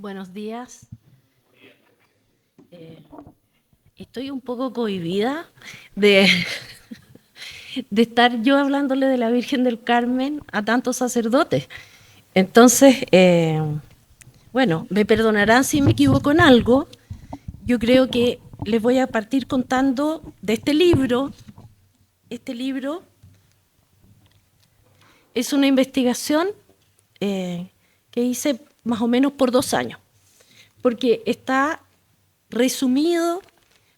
Buenos días. Estoy un poco cohibida de, de estar yo hablándole de la Virgen del Carmen a tantos sacerdotes. Entonces, bueno, me perdonarán si me equivoco en algo. Yo creo que les voy a partir contando de este libro. Este libro es una investigación que hice más o menos por 2 años, porque está resumido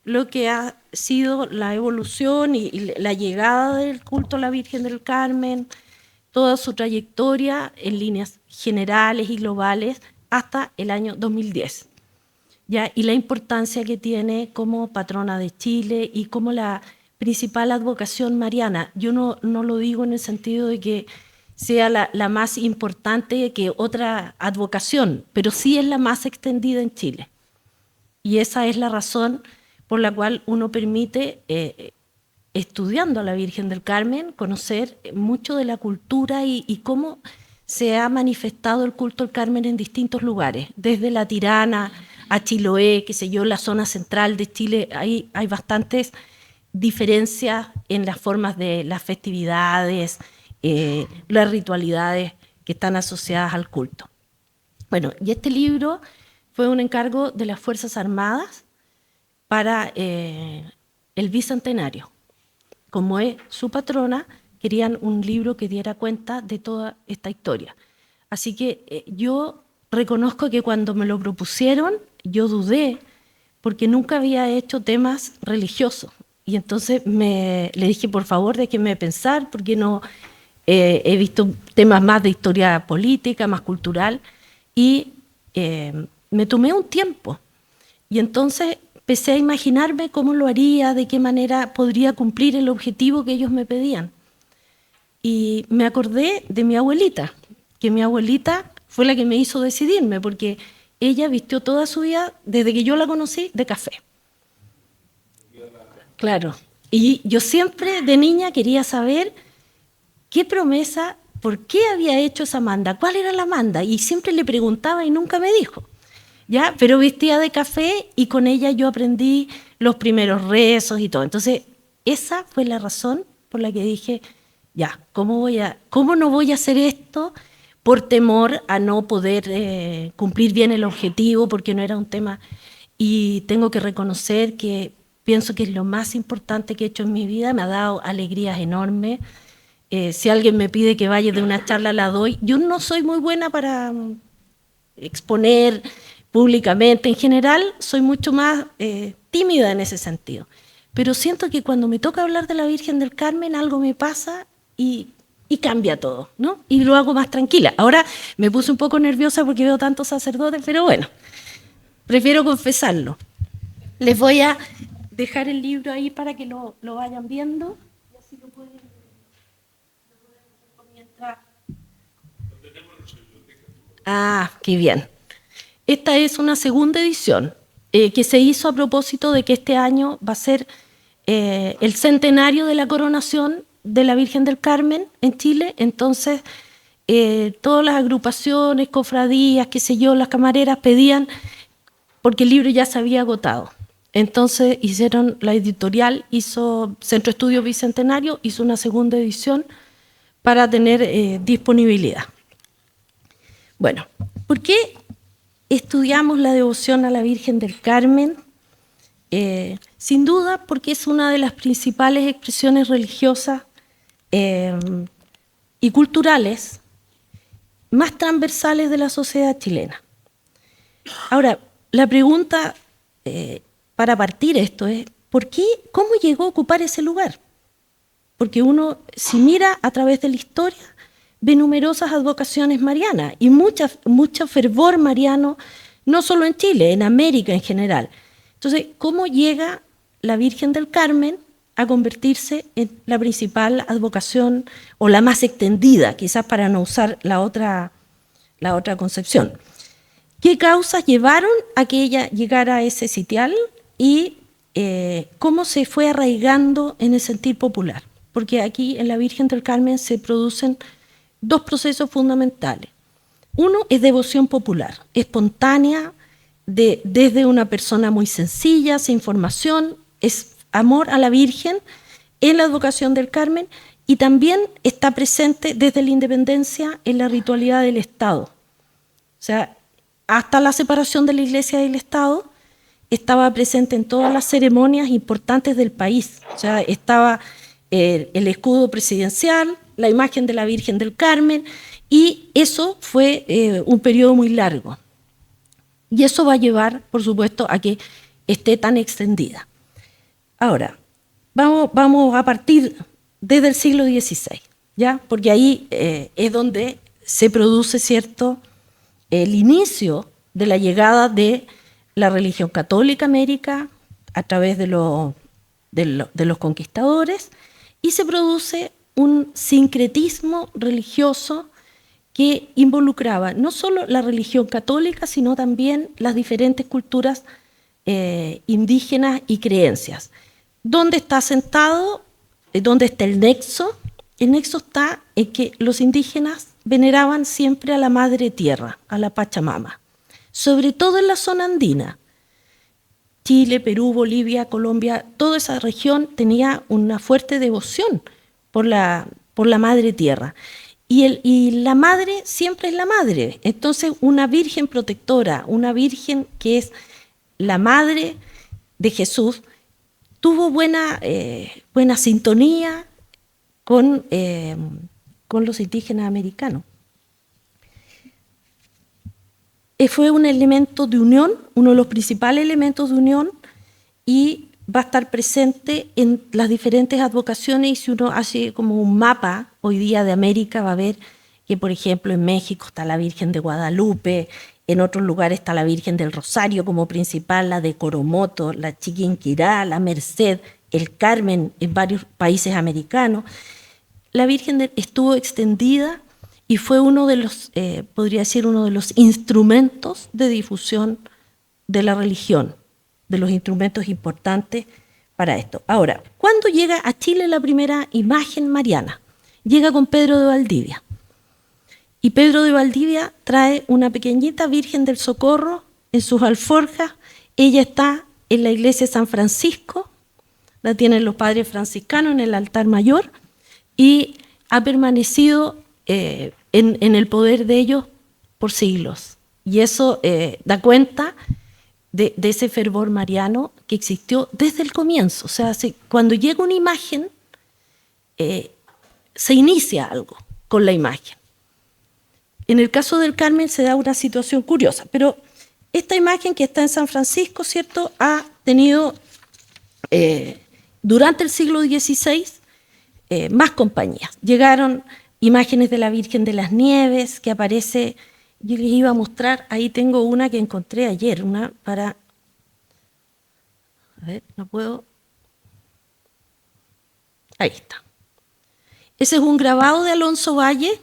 lo que ha sido la evolución y la llegada del culto a la Virgen del Carmen, toda su trayectoria en líneas generales y globales hasta el año 2010. ¿Ya? Y la importancia que tiene como patrona de Chile y como la principal advocación mariana. Yo no lo digo en el sentido de que sea la más importante que otra advocación, pero sí es la más extendida en Chile. Y esa es la razón por la cual uno permite, estudiando a la Virgen del Carmen, conocer mucho de la cultura y cómo se ha manifestado el culto al Carmen en distintos lugares, desde La Tirana a Chiloé, qué sé yo, la zona central de Chile. Hay bastantes diferencias en las formas de las festividades, las ritualidades que están asociadas al culto. Bueno, y este libro fue un encargo de las Fuerzas Armadas para el Bicentenario. Como es su patrona, querían un libro que diera cuenta de toda esta historia. Así que yo reconozco que cuando me lo propusieron, yo dudé, porque nunca había hecho temas religiosos. Y entonces le dije, por favor, déjenme pensar, porque no he visto temas más de historia política, más cultural, y me tomé un tiempo. Y entonces empecé a imaginarme cómo lo haría, de qué manera podría cumplir el objetivo que ellos me pedían. Y me acordé de mi abuelita, que mi abuelita fue la que me hizo decidirme, porque ella vistió toda su vida, desde que yo la conocí, de café. Claro. Y yo siempre de niña quería saber qué promesa, por qué había hecho esa manda, cuál era la manda, y siempre le preguntaba y nunca me dijo. ¿Ya? Pero vestía de café y con ella yo aprendí los primeros rezos y todo. Entonces, esa fue la razón por la que dije, ya, ¿cómo no voy a hacer esto por temor a no poder cumplir bien el objetivo, porque no era un tema? Y tengo que reconocer que pienso que es lo más importante que he hecho en mi vida, me ha dado alegrías enormes. Si alguien me pide que vaya de una charla, la doy. Yo no soy muy buena para exponer públicamente. En general, soy mucho más tímida en ese sentido. Pero siento que cuando me toca hablar de la Virgen del Carmen, algo me pasa y cambia todo, ¿no? Y lo hago más tranquila. Ahora me puse un poco nerviosa porque veo tantos sacerdotes, pero bueno, prefiero confesarlo. Les voy a dejar el libro ahí para que lo vayan viendo. Y así lo pueden mientras. Ah, qué bien. Esta es una segunda edición que se hizo a propósito de que este año va a ser el centenario de la coronación de la Virgen del Carmen en Chile. Entonces, todas las agrupaciones, cofradías, qué sé yo, las camareras pedían, porque el libro ya se había agotado. Entonces hicieron, la editorial hizo, Centro Estudios Bicentenario hizo una segunda edición para tener disponibilidad. Bueno, ¿por qué estudiamos la devoción a la Virgen del Carmen? Sin duda porque es una de las principales expresiones religiosas y culturales más transversales de la sociedad chilena. Ahora, la pregunta para partir esto es, ¿por qué, cómo llegó a ocupar ese lugar? Porque uno, si mira a través de la historia, ve numerosas advocaciones marianas y mucho fervor mariano, no solo en Chile, en América en general. Entonces, ¿cómo llega la Virgen del Carmen a convertirse en la principal advocación o la más extendida, quizás para no usar la otra concepción? ¿Qué causas llevaron a que ella llegara a ese sitial y cómo se fue arraigando en el sentir popular? Porque aquí en la Virgen del Carmen se producen dos procesos fundamentales. Uno es devoción popular, espontánea, desde una persona muy sencilla, sin formación, es amor a la Virgen en la advocación del Carmen, y también está presente desde la independencia en la ritualidad del Estado. O sea, hasta la separación de la Iglesia y del Estado, estaba presente en todas las ceremonias importantes del país. O sea, estaba el escudo presidencial, la imagen de la Virgen del Carmen, y eso fue un periodo muy largo. Y eso va a llevar, por supuesto, a que esté tan extendida. Ahora, vamos a partir desde el siglo XVI, ¿ya? Porque ahí es donde se produce, ¿cierto?, el inicio de la llegada de la religión católica a América a través de los conquistadores, y se produce un sincretismo religioso que involucraba no solo la religión católica, sino también las diferentes culturas indígenas y creencias. ¿Dónde está asentado? ¿Dónde está el nexo? El nexo está en que los indígenas veneraban siempre a la Madre Tierra, a la Pachamama, sobre todo en la zona andina. Chile, Perú, Bolivia, Colombia, toda esa región tenía una fuerte devoción por la Madre Tierra. Y la madre siempre es la madre. Entonces, una virgen protectora, una virgen que es la madre de Jesús, tuvo buena sintonía con los indígenas americanos. Fue un elemento de unión, uno de los principales elementos de unión, y va a estar presente en las diferentes advocaciones. Y si uno hace como un mapa hoy día de América, va a ver que, por ejemplo, en México está la Virgen de Guadalupe, en otros lugares está la Virgen del Rosario como principal, la de Coromoto, la Chiquinquirá, la Merced, el Carmen en varios países americanos. La Virgen estuvo extendida y fue uno de los, podría decir, uno de los instrumentos de difusión de la religión, de los instrumentos importantes para esto. Ahora, ¿cuándo llega a Chile la primera imagen mariana? Llega con Pedro de Valdivia. Y Pedro de Valdivia trae una pequeñita Virgen del Socorro en sus alforjas. Ella está en la iglesia de San Francisco, la tienen los padres franciscanos en el altar mayor, y ha permanecido en el poder de ellos por siglos. Y eso da cuenta de ese fervor mariano que existió desde el comienzo. O sea, cuando llega una imagen, se inicia algo con la imagen. En el caso del Carmen se da una situación curiosa, pero esta imagen que está en San Francisco, ¿cierto?, ha tenido durante el siglo XVI más compañías. Llegaron imágenes de la Virgen de las Nieves, que aparece, yo les iba a mostrar, ahí tengo una que encontré ayer, una para, a ver, no puedo, ahí está. Ese es un grabado de Alonso Valle,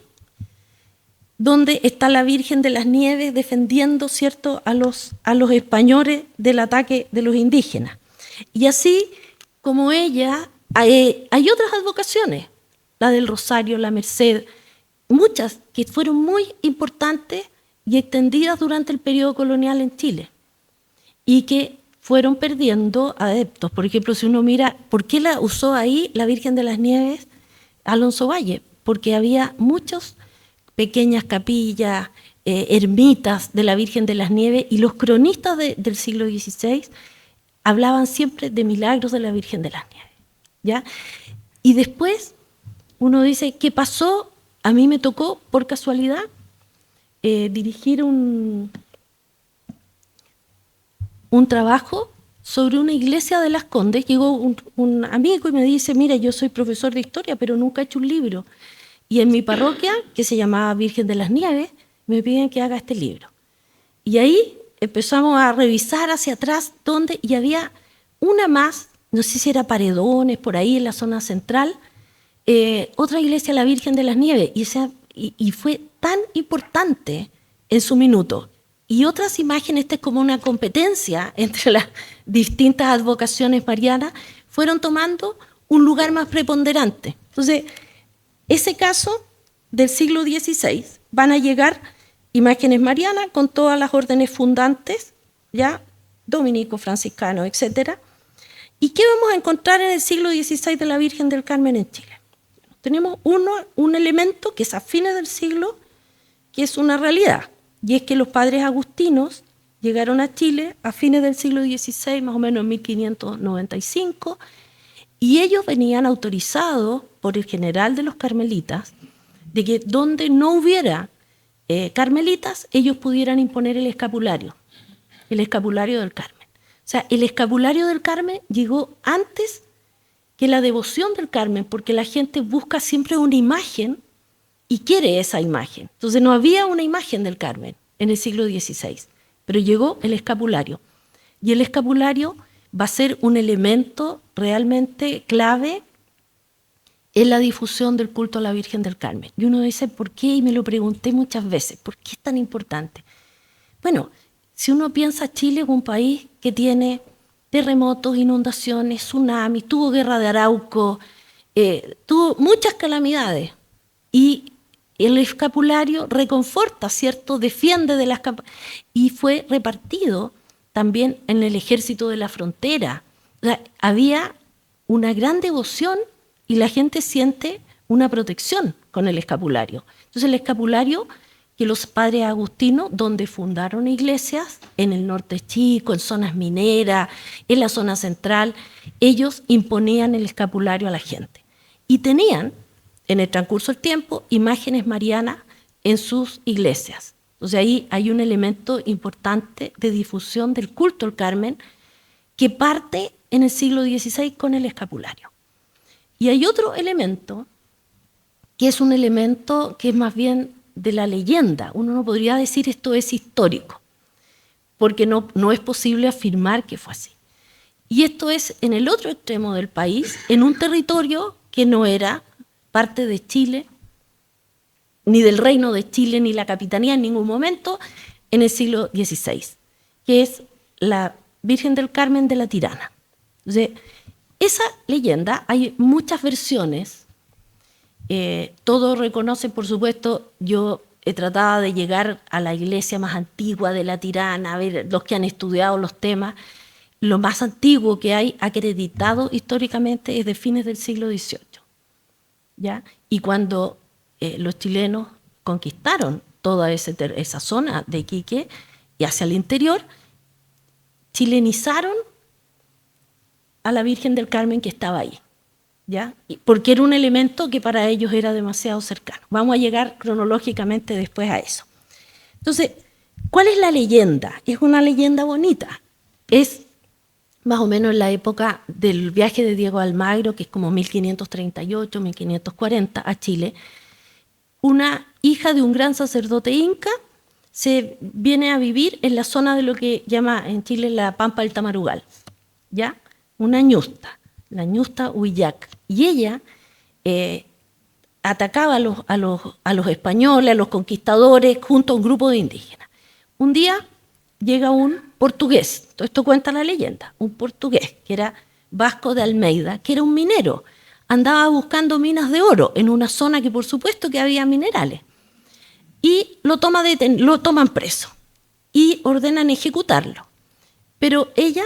donde está la Virgen de las Nieves defendiendo, ¿cierto?, a los españoles del ataque de los indígenas. Y así como ella, hay otras advocaciones, la del Rosario, la Merced, muchas que fueron muy importantes y extendidas durante el periodo colonial en Chile y que fueron perdiendo adeptos. Por ejemplo, si uno mira, ¿por qué la usó ahí la Virgen de las Nieves Alonso Valle? Porque había muchas pequeñas capillas, ermitas de la Virgen de las Nieves, y los cronistas del siglo XVI hablaban siempre de milagros de la Virgen de las Nieves, ¿ya? Y después uno dice, ¿qué pasó? A mí me tocó, por casualidad, dirigir un trabajo sobre una iglesia de Las Condes. Llegó un amigo y me dice, mira, yo soy profesor de historia, pero nunca he hecho un libro. Y en mi parroquia, que se llamaba Virgen de las Nieves, me piden que haga este libro. Y ahí empezamos a revisar hacia atrás y había una más, no sé si era Paredones, por ahí en la zona central, otra iglesia, la Virgen de las Nieves, y fue tan importante en su minuto. Y otras imágenes, esta es como una competencia entre las distintas advocaciones marianas, fueron tomando un lugar más preponderante. Entonces, ese caso del siglo XVI van a llegar imágenes marianas con todas las órdenes fundantes, ya, dominico, franciscano, etc. ¿Y qué vamos a encontrar en el siglo XVI de la Virgen del Carmen en Chile? Tenemos un elemento que es a fines del siglo, que es una realidad, y es que los padres agustinos llegaron a Chile a fines del siglo XVI, más o menos en 1595, y ellos venían autorizados por el general de los carmelitas de que donde no hubiera carmelitas, ellos pudieran imponer el escapulario del Carmen. O sea, el escapulario del Carmen llegó antes que la devoción del Carmen, porque la gente busca siempre una imagen y quiere esa imagen. Entonces no había una imagen del Carmen en el siglo XVI, pero llegó el escapulario. Y el escapulario va a ser un elemento realmente clave en la difusión del culto a la Virgen del Carmen. Y uno dice, ¿por qué? Y me lo pregunté muchas veces, ¿por qué es tan importante? Bueno, si uno piensa, Chile es un país que tiene terremotos, inundaciones, tsunamis, tuvo guerra de Arauco, tuvo muchas calamidades. Y el escapulario reconforta, ¿cierto? Defiende de las y fue repartido también en el ejército de la frontera. O sea, había una gran devoción y la gente siente una protección con el escapulario. Entonces el escapulario que los padres agustinos, donde fundaron iglesias, en el norte chico, en zonas mineras, en la zona central, ellos imponían el escapulario a la gente. Y tenían, en el transcurso del tiempo, imágenes marianas en sus iglesias. Entonces ahí hay un elemento importante de difusión del culto al Carmen que parte en el siglo XVI con el escapulario. Y hay otro elemento que es un elemento que es más bien de la leyenda. Uno no podría decir esto es histórico, porque no es posible afirmar que fue así. Y esto es en el otro extremo del país, en un territorio que no era parte de Chile, ni del Reino de Chile, ni la Capitanía en ningún momento, en el siglo XVI, que es la Virgen del Carmen de la Tirana. Entonces, esa leyenda, hay muchas versiones, todos reconocen, por supuesto, yo he tratado de llegar a la iglesia más antigua de la Tirana, a ver los que han estudiado los temas. Lo más antiguo que hay acreditado históricamente es de fines del siglo XVIII, ¿ya? Y cuando los chilenos conquistaron toda esa zona de Iquique y hacia el interior, chilenizaron a la Virgen del Carmen que estaba ahí, ¿ya? Porque era un elemento que para ellos era demasiado cercano. Vamos a llegar cronológicamente después a eso. Entonces, ¿cuál es la leyenda? Es una leyenda bonita. Es más o menos en la época del viaje de Diego Almagro, que es como 1538, 1540, a Chile. Una hija de un gran sacerdote inca se viene a vivir en la zona de lo que llama en Chile la Pampa del Tamarugal, ¿ya? Una ñusta, la ñusta Huillac. Y ella atacaba a los españoles, a los conquistadores, junto a un grupo de indígenas. Un día llega un portugués, todo esto cuenta la leyenda, un portugués que era Vasco de Almeida, que era un minero, andaba buscando minas de oro en una zona que por supuesto que había minerales, y lo toman preso y ordenan ejecutarlo. Pero ella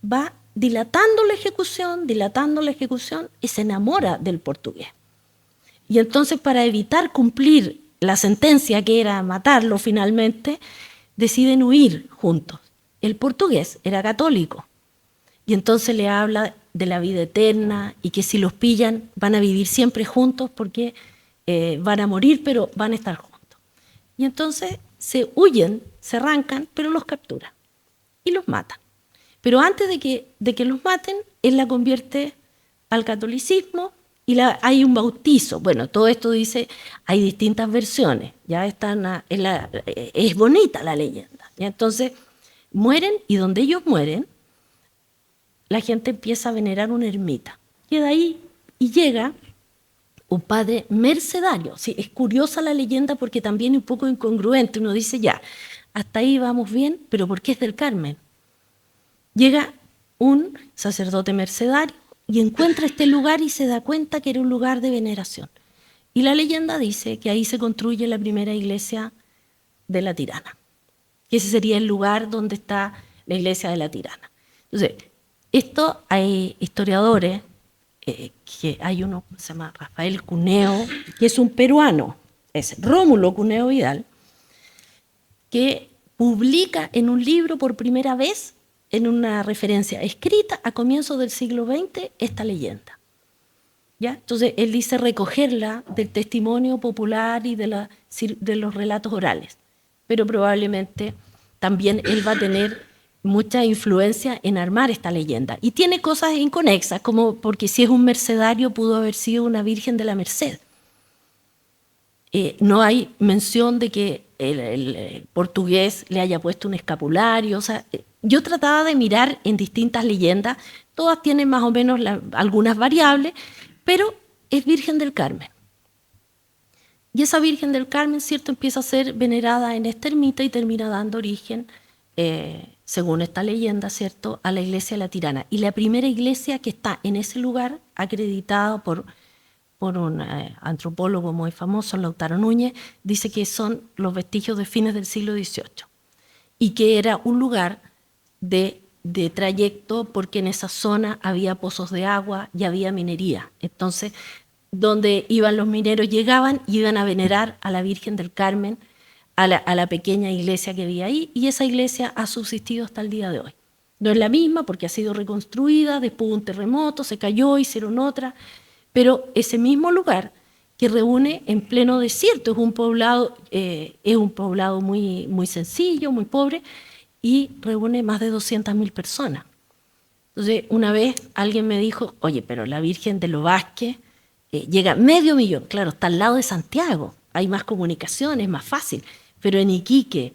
va dilatando la ejecución y se enamora del portugués. Y entonces, para evitar cumplir la sentencia, que era matarlo finalmente, deciden huir juntos. El portugués era católico y entonces le habla de la vida eterna y que si los pillan van a vivir siempre juntos porque van a morir, pero van a estar juntos. Y entonces se huyen, se arrancan, pero los capturan y los matan. Pero antes de que los maten, él la convierte al catolicismo y hay un bautizo. Bueno, todo esto dice, hay distintas versiones, ya es bonita la leyenda. ¿Ya? Entonces mueren y donde ellos mueren, la gente empieza a venerar una ermita. Queda ahí y llega un padre mercedario. Sí, es curiosa la leyenda porque también es un poco incongruente. Uno dice, ya, hasta ahí vamos bien, pero ¿por qué es del Carmen? Llega un sacerdote mercedario y encuentra este lugar y se da cuenta que era un lugar de veneración. Y la leyenda dice que ahí se construye la primera iglesia de la Tirana, que ese sería el lugar donde está la iglesia de la Tirana. Entonces, esto hay historiadores, que hay uno que se llama Rafael Cuneo, que es un peruano, es Rómulo Cuneo Vidal, que publica en un libro por primera vez, en una referencia escrita a comienzos del siglo XX, esta leyenda. ¿Ya? Entonces, él dice recogerla del testimonio popular y de los relatos orales, pero probablemente también él va a tener mucha influencia en armar esta leyenda. Y tiene cosas inconexas, como porque si es un mercedario pudo haber sido una Virgen de la Merced. No hay mención de que el portugués le haya puesto un escapulario. O sea, yo trataba de mirar en distintas leyendas, todas tienen más o menos algunas variables, pero es Virgen del Carmen. Y esa Virgen del Carmen, ¿cierto?, empieza a ser venerada en esta ermita y termina dando origen, según esta leyenda, ¿cierto?, a la iglesia de la Tirana. Y la primera iglesia que está en ese lugar, acreditada por un antropólogo muy famoso, Lautaro Núñez, dice que son los vestigios de fines del siglo XVIII y que era un lugar de trayecto porque en esa zona había pozos de agua y había minería. Entonces, donde iban los mineros llegaban y iban a venerar a la Virgen del Carmen, a la pequeña iglesia que había ahí, y esa iglesia ha subsistido hasta el día de hoy. No es la misma porque ha sido reconstruida, después de un terremoto, se cayó, hicieron otra, pero ese mismo lugar que reúne en pleno desierto, es un poblado muy, muy sencillo, muy pobre, y reúne más de 200.000 personas. Entonces, una vez alguien me dijo, oye, pero la Virgen de los Vázquez llega a 500.000, claro, está al lado de Santiago, hay más comunicaciones, más fácil, pero en Iquique,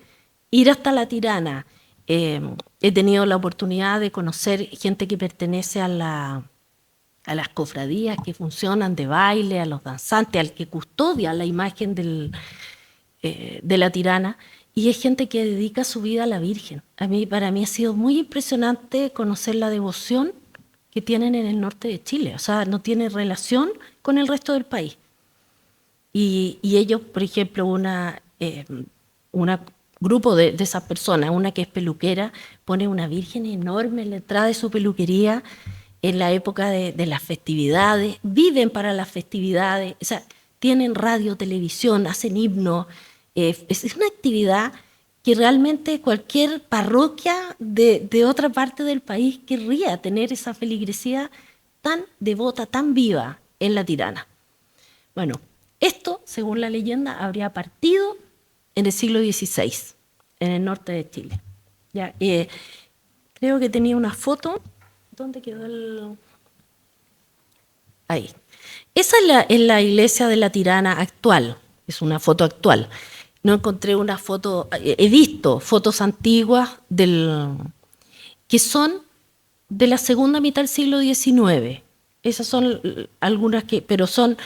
ir hasta la Tirana, he tenido la oportunidad de conocer gente que pertenece a las cofradías que funcionan de baile, a los danzantes, al que custodia la imagen de la Tirana, y es gente que dedica su vida a la Virgen. Para mí ha sido muy impresionante conocer la devoción que tienen en el norte de Chile, o sea, no tiene relación con el resto del país. Y ellos, por ejemplo, un grupo de esas personas, una que es peluquera, pone una Virgen enorme en la entrada de su peluquería en la época de las festividades, viven para las festividades, o sea, tienen radio, televisión, hacen himnos. Es una actividad que realmente cualquier parroquia de otra parte del país querría tener esa feligresía tan devota, tan viva en la Tirana. Bueno, esto, según la leyenda, habría partido en el siglo XVI, en el norte de Chile. Ya, creo que tenía una foto. ¿Dónde quedó el...? Ahí. Esa es la iglesia de la Tirana actual, es una foto actual. No encontré una foto, he visto fotos antiguas que son de la segunda mitad del siglo XIX. Esas son algunas pero son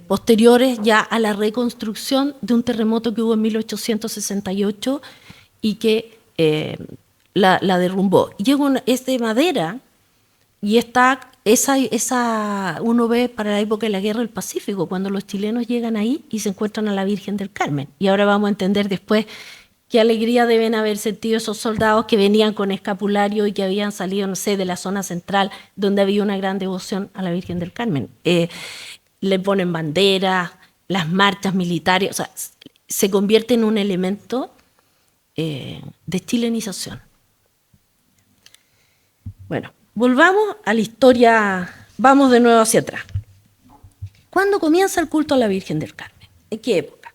posteriores ya a la reconstrucción de un terremoto que hubo en 1868 y que la derrumbó. Y es de madera y está esa uno ve para la época de la Guerra del Pacífico, cuando los chilenos llegan ahí y se encuentran a la Virgen del Carmen. Y ahora vamos a entender después qué alegría deben haber sentido esos soldados que venían con escapulario y que habían salido, no sé, de la zona central, donde había una gran devoción a la Virgen del Carmen. Le ponen banderas, las marchas militares, o sea, se convierte en un elemento de chilenización. Bueno, volvamos a la historia, vamos de nuevo hacia atrás. ¿Cuándo comienza el culto a la Virgen del Carmen? ¿En qué época?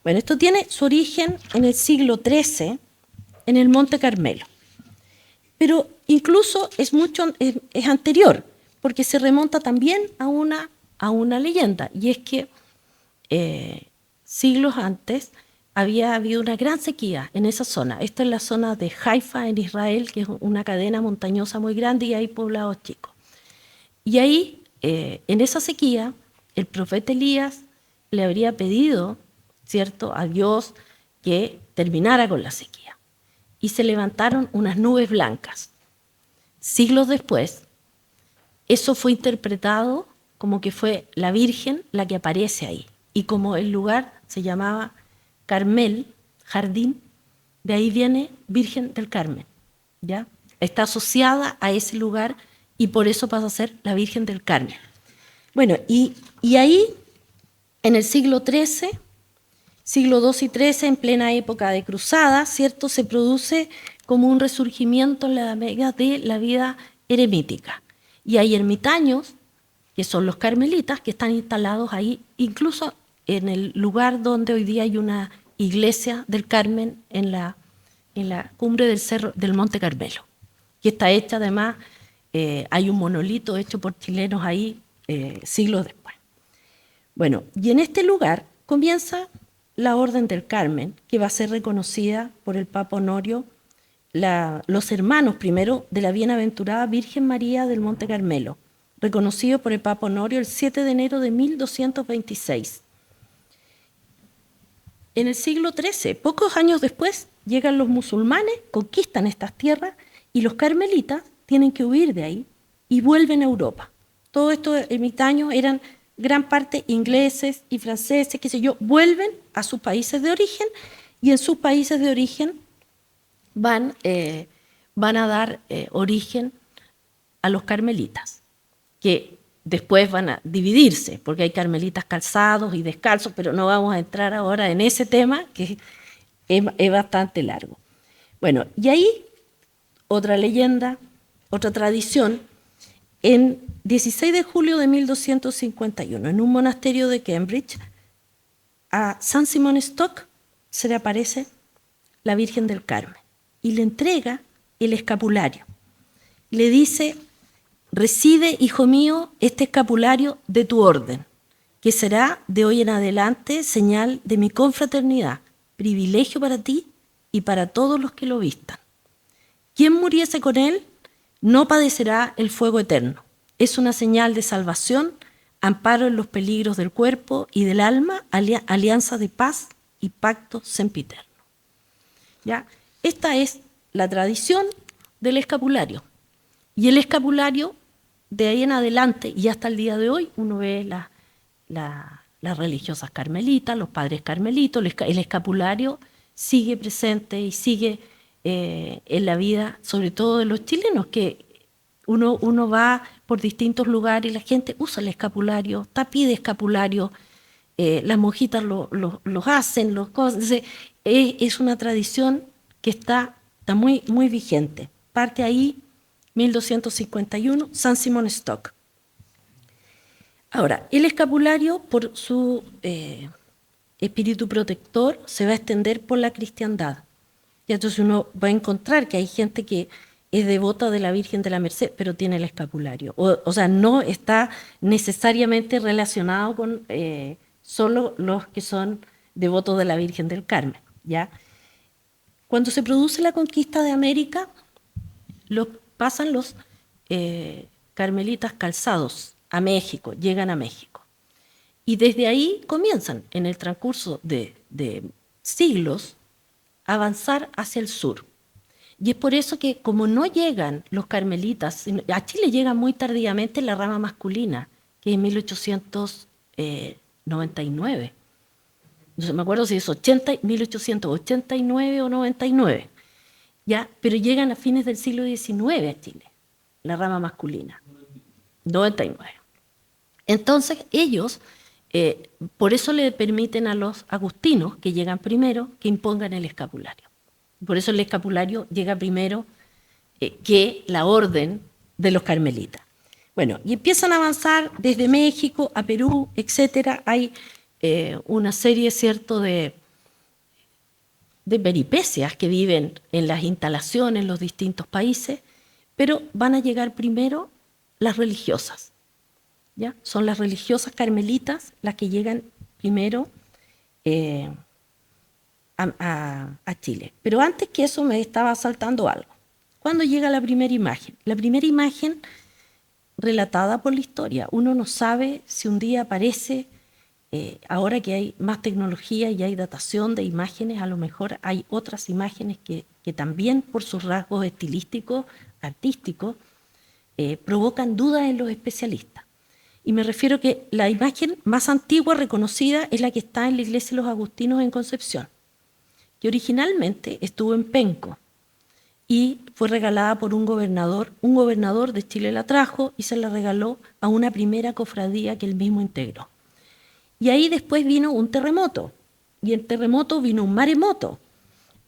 Bueno, esto tiene su origen en el siglo XIII, en el Monte Carmelo. Pero incluso es anterior, porque se remonta también a una leyenda, y es que siglos antes había habido una gran sequía en esa zona. Esta es la zona de Haifa, en Israel, que es una cadena montañosa muy grande y hay poblados chicos. Y ahí, en esa sequía, el profeta Elías le habría pedido, ¿cierto?, a Dios que terminara con la sequía. Y se levantaron unas nubes blancas. Siglos después, eso fue interpretado como que fue la Virgen la que aparece ahí. Y como el lugar se llamaba Carmel, jardín, de ahí viene Virgen del Carmen, ¿ya? Está asociada a ese lugar y por eso pasa a ser la Virgen del Carmen. Bueno, y ahí, en el siglo XIII, siglo II y XIII, en plena época de cruzada, ¿cierto?, se produce como un resurgimiento en la Vega de la vida eremítica. Y hay ermitaños, que son los carmelitas, que están instalados ahí, incluso en el lugar donde hoy día hay una iglesia del Carmen en la cumbre del cerro del Monte Carmelo, que está hecha además, hay un monolito hecho por chilenos ahí siglos después. Bueno, y en este lugar comienza la Orden del Carmen, que va a ser reconocida por el Papa Honorio, los hermanos primero de la bienaventurada Virgen María del Monte Carmelo, reconocido por el Papa Honorio el 7 de enero de 1226. En el siglo XIII, pocos años después, llegan los musulmanes, conquistan estas tierras y los carmelitas tienen que huir de ahí y vuelven a Europa. Todos estos ermitaños eran gran parte ingleses y franceses, qué sé yo, vuelven a sus países de origen y en sus países de origen van a dar origen a los carmelitas, que después van a dividirse, porque hay carmelitas calzados y descalzos, pero no vamos a entrar ahora en ese tema, que es bastante largo. Bueno, y ahí otra leyenda, otra tradición, en 16 de julio de 1251, en un monasterio de Cambridge, a San Simón Stock se le aparece la Virgen del Carmen y le entrega el escapulario. Le dice: recibe, hijo mío, este escapulario de tu orden, que será de hoy en adelante señal de mi confraternidad, privilegio para ti y para todos los que lo vistan. Quien muriese con él no padecerá el fuego eterno. Es una señal de salvación, amparo en los peligros del cuerpo y del alma, alianza de paz y pacto sempiterno. ¿Ya? Esta es la tradición del escapulario. Y el escapulario, de ahí en adelante y hasta el día de hoy, uno ve las religiosas carmelitas, los padres carmelitos, el escapulario sigue presente y sigue en la vida, sobre todo de los chilenos, que uno va por distintos lugares y la gente usa el escapulario, pide escapulario, las monjitas los hacen, es una tradición que está muy, muy vigente. Parte ahí, 1251, San Simón Stock. Ahora, el escapulario, por su espíritu protector, se va a extender por la cristiandad. Y entonces uno va a encontrar que hay gente que es devota de la Virgen de la Merced, pero tiene el escapulario. O sea, no está necesariamente relacionado con solo los que son devotos de la Virgen del Carmen, ¿ya? Cuando se produce la conquista de América, pasan los carmelitas calzados a México, llegan a México. Y desde ahí comienzan, en el transcurso de siglos, a avanzar hacia el sur. Y es por eso que, como no llegan los carmelitas, a Chile llega muy tardíamente la rama masculina, que es en 1899. No me acuerdo si es 1889 o 99. ¿Ya? Pero llegan a fines del siglo XIX a Chile, la rama masculina. 99. Entonces ellos, por eso le permiten a los agustinos, que llegan primero, que impongan el escapulario. Por eso el escapulario llega primero que la orden de los carmelitas. Bueno, y empiezan a avanzar desde México a Perú, etcétera. Hay una serie, ¿cierto?, de peripecias que viven en las instalaciones en los distintos países, pero van a llegar primero las religiosas, ¿ya? Son las religiosas carmelitas las que llegan primero a Chile. Pero antes que eso me estaba saltando algo. ¿Cuándo llega la primera imagen? La primera imagen relatada por la historia. Uno no sabe si un día aparece, ahora que hay más tecnología y hay datación de imágenes, a lo mejor hay otras imágenes que también por sus rasgos estilísticos, artísticos, provocan dudas en los especialistas. Y me refiero que la imagen más antigua reconocida es la que está en la iglesia de los Agustinos en Concepción, que originalmente estuvo en Penco y fue regalada por un gobernador de Chile la trajo y se la regaló a una primera cofradía que él mismo integró. Y ahí después vino un terremoto, y el terremoto vino un maremoto.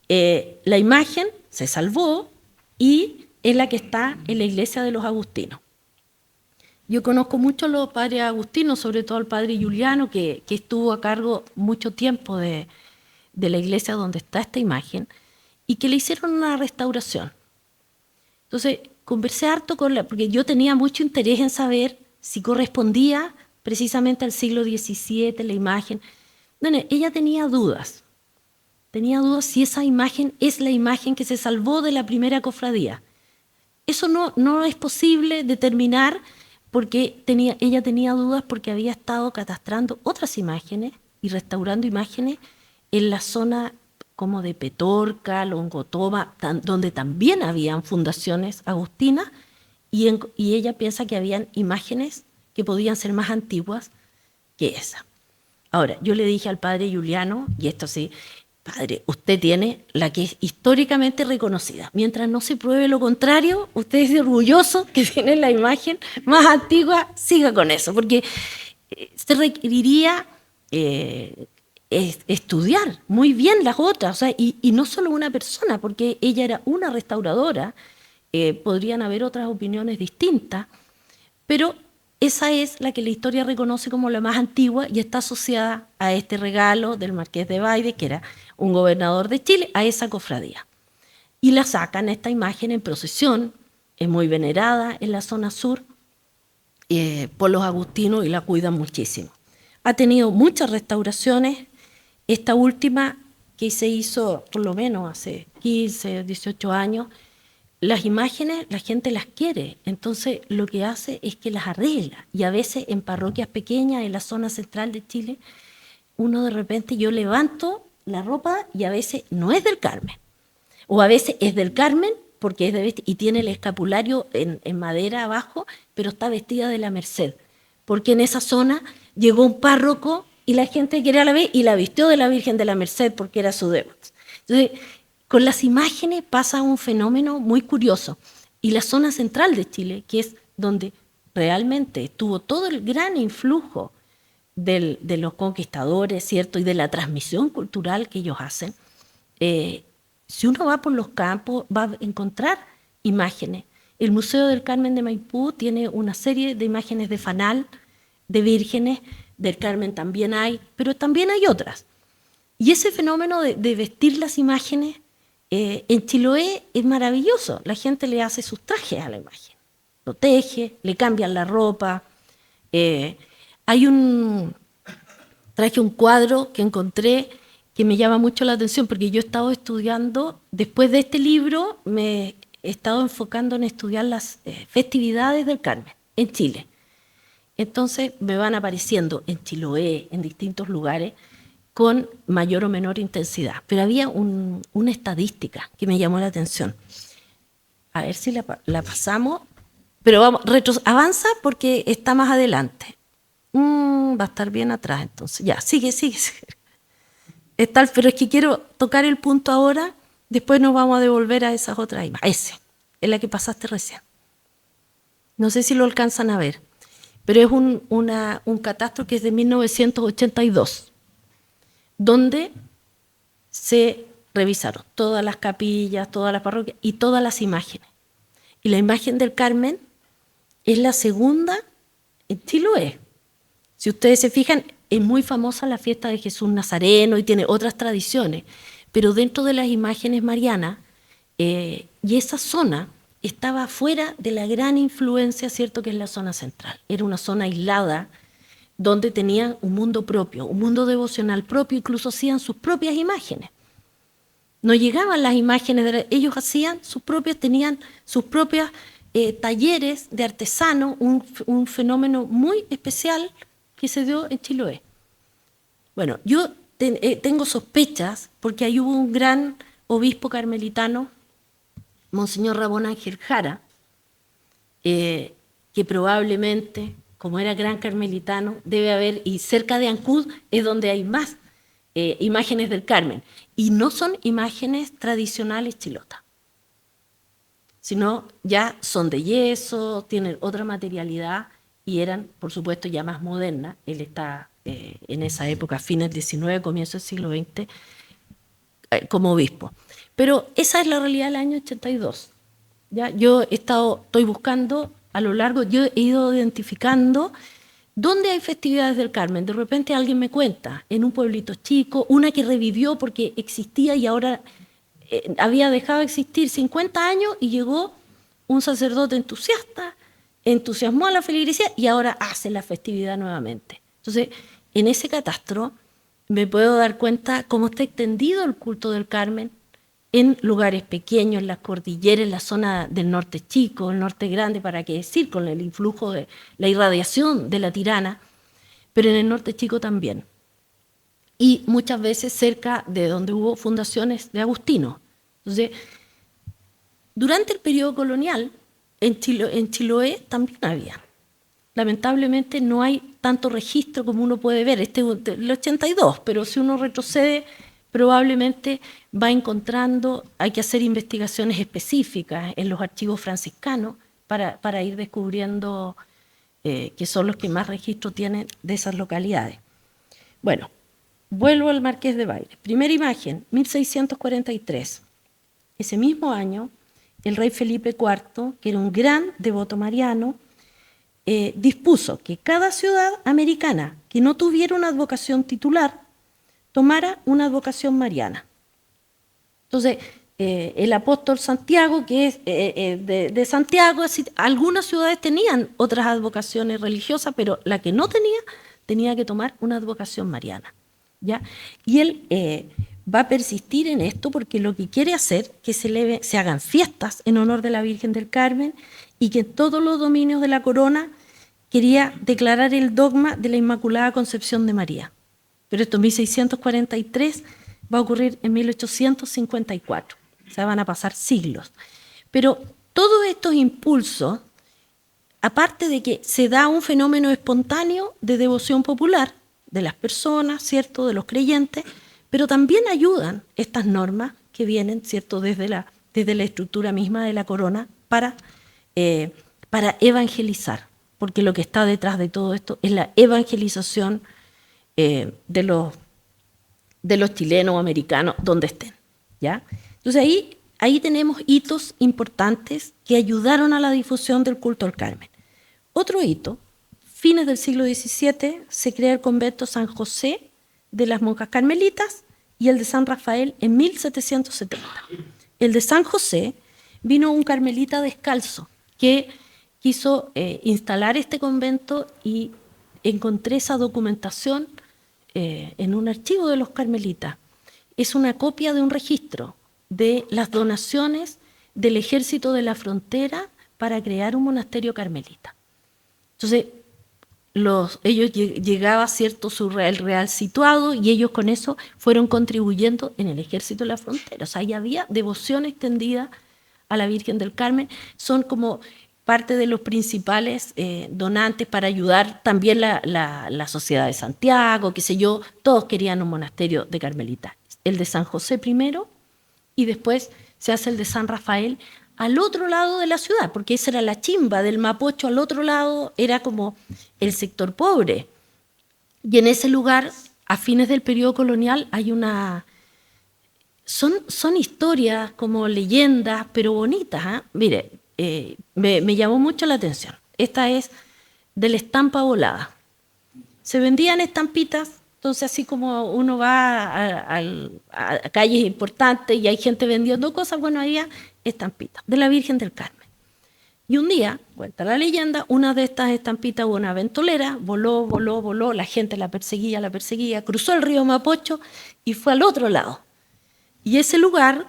La imagen se salvó y es la que está en la iglesia de los agustinos. Yo conozco mucho a los padres agustinos, sobre todo al padre Juliano, que estuvo a cargo mucho tiempo de la iglesia donde está esta imagen, y que le hicieron una restauración. Entonces, conversé harto porque yo tenía mucho interés en saber si correspondía precisamente al siglo XVII la imagen. Bueno, ella tenía dudas si esa imagen es la imagen que se salvó de la primera cofradía. Eso no es posible determinar porque ella tenía dudas porque había estado catastrando otras imágenes y restaurando imágenes en la zona como de Petorca, Longotoma, donde también habían fundaciones agustinas, y ella piensa que habían imágenes que podían ser más antiguas que esa. Ahora, yo le dije al padre Juliano, y esto sí, padre, usted tiene la que es históricamente reconocida. Mientras no se pruebe lo contrario, usted es orgulloso que tiene la imagen más antigua, siga con eso, porque se requeriría estudiar muy bien las otras, o sea, y no solo una persona, porque ella era una restauradora, podrían haber otras opiniones distintas, pero esa es la que la historia reconoce como la más antigua y está asociada a este regalo del Marqués de Baide, que era un gobernador de Chile, a esa cofradía. Y la sacan esta imagen en procesión, es muy venerada en la zona sur por los agustinos y la cuidan muchísimo. Ha tenido muchas restauraciones. Esta última que se hizo por lo menos hace 15, 18 años, las imágenes la gente las quiere, entonces lo que hace es que las arregla. Y a veces en parroquias pequeñas, en la zona central de Chile, uno de repente yo levanto la ropa y a veces no es del Carmen. O a veces es del Carmen porque es de y tiene el escapulario en madera abajo, pero está vestida de la Merced. Porque en esa zona llegó un párroco y la gente quería la ver y la vistió de la Virgen de la Merced porque era su debut. Entonces, con las imágenes pasa un fenómeno muy curioso. Y la zona central de Chile, que es donde realmente estuvo todo el gran influjo de los conquistadores, ¿cierto? Y de la transmisión cultural que ellos hacen, si uno va por los campos va a encontrar imágenes. El Museo del Carmen de Maipú tiene una serie de imágenes de fanal, de vírgenes, del Carmen también hay, pero también hay otras. Y ese fenómeno de vestir las imágenes en Chiloé es maravilloso. La gente le hace sus trajes a la imagen, lo teje, le cambian la ropa. Traje un cuadro que encontré que me llama mucho la atención porque yo he estado estudiando, después de este libro me he estado enfocando en estudiar las festividades del Carmen en Chile. Entonces me van apareciendo en Chiloé, en distintos lugares, con mayor o menor intensidad. Pero había una estadística que me llamó la atención. A ver si la pasamos. Pero vamos, avanza porque está más adelante. Va a estar bien atrás entonces. Ya, sigue. Pero es que quiero tocar el punto ahora, después nos vamos a devolver a esas otras imágenes. Ese, es la que pasaste recién. No sé si lo alcanzan a ver, pero es un catastro que es de 1982. Donde se revisaron todas las capillas, todas las parroquias y todas las imágenes. Y la imagen del Carmen es la segunda en Chiloé. Si ustedes se fijan, es muy famosa la fiesta de Jesús Nazareno y tiene otras tradiciones, pero dentro de las imágenes marianas, y esa zona estaba fuera de la gran influencia, ¿cierto?, que es la zona central. Era una zona aislada, donde tenían un mundo propio, un mundo devocional propio, incluso hacían sus propias imágenes. No llegaban las imágenes, ellos hacían tenían sus propios talleres de artesanos, un fenómeno muy especial que se dio en Chiloé. Bueno, yo tengo sospechas, porque ahí hubo un gran obispo carmelitano, Monseñor Ramón Ángel Jara, que probablemente, como era gran carmelitano, debe haber, y cerca de Ancud es donde hay más imágenes del Carmen. Y no son imágenes tradicionales chilotas, sino ya son de yeso, tienen otra materialidad y eran, por supuesto, ya más modernas. Él está en esa época, fines del XIX, comienzo del siglo XX, como obispo. Pero esa es la realidad del año 82. ¿Ya? Yo estoy buscando a lo largo, yo he ido identificando dónde hay festividades del Carmen. De repente alguien me cuenta, en un pueblito chico, una que revivió porque existía y ahora había dejado de existir 50 años y llegó un sacerdote entusiasta, entusiasmó a la feligresía y ahora hace la festividad nuevamente. Entonces, en ese catastro me puedo dar cuenta cómo está extendido el culto del Carmen en lugares pequeños, en las cordilleras, en la zona del norte chico, el norte grande, para qué decir, con el influjo de la irradiación de la Tirana, pero en el norte chico también. Y muchas veces cerca de donde hubo fundaciones de agustinos. Entonces, durante el periodo colonial, en Chiloé también había. Lamentablemente no hay tanto registro como uno puede ver. Este es el 82, pero si uno retrocede, probablemente va encontrando, hay que hacer investigaciones específicas en los archivos franciscanos para ir descubriendo que son los que más registro tienen de esas localidades. Bueno, vuelvo al Marqués de Baires. Primera imagen, 1643. Ese mismo año, el rey Felipe IV, que era un gran devoto mariano, dispuso que cada ciudad americana que no tuviera una advocación titular tomara una advocación mariana. Entonces, el apóstol Santiago, que es de Santiago, algunas ciudades tenían otras advocaciones religiosas, pero la que no tenía que tomar una advocación mariana. ¿Ya? Y él va a persistir en esto porque lo que quiere hacer es que se hagan fiestas en honor de la Virgen del Carmen y que en todos los dominios de la corona quería declarar el dogma de la Inmaculada Concepción de María. Pero esto en 1643 va a ocurrir en 1854. O sea, van a pasar siglos. Pero todos estos impulsos, aparte de que se da un fenómeno espontáneo de devoción popular de las personas, ¿cierto?, de los creyentes, pero también ayudan estas normas que vienen, ¿cierto?, desde la estructura misma de la corona para evangelizar, porque lo que está detrás de todo esto es la evangelización de los chilenos o americanos, donde estén, ¿ya? Entonces ahí tenemos hitos importantes que ayudaron a la difusión del culto al Carmen. Otro hito, fines del siglo XVII, se crea el convento San José de las monjas carmelitas y el de San Rafael en 1770. El de San José vino un carmelita descalzo que quiso instalar este convento y encontré esa documentación en un archivo de los carmelitas. Es una copia de un registro de las donaciones del Ejército de la Frontera para crear un monasterio carmelita. Entonces, ellos llegaba, ¿cierto?, el real situado y ellos con eso fueron contribuyendo en el Ejército de la Frontera. O sea, ahí había devoción extendida a la Virgen del Carmen. Son como parte de los principales donantes para ayudar también la Sociedad de Santiago, qué sé yo, todos querían un monasterio de carmelitas. El de San José primero y después se hace el de San Rafael al otro lado de la ciudad, porque esa era la chimba del Mapocho, al otro lado era como el sector pobre. Y en ese lugar, a fines del periodo colonial, hay son historias como leyendas, pero bonitas, ¿eh? Mire, me llamó mucho la atención. Esta es de la estampa volada. Se vendían estampitas, entonces así como uno va a calles importantes y hay gente vendiendo cosas, bueno, había estampitas de la Virgen del Carmen. Y un día, cuenta la leyenda, una de estas estampitas hubo una ventolera, voló, la gente la perseguía, cruzó el río Mapocho y fue al otro lado. Y ese lugar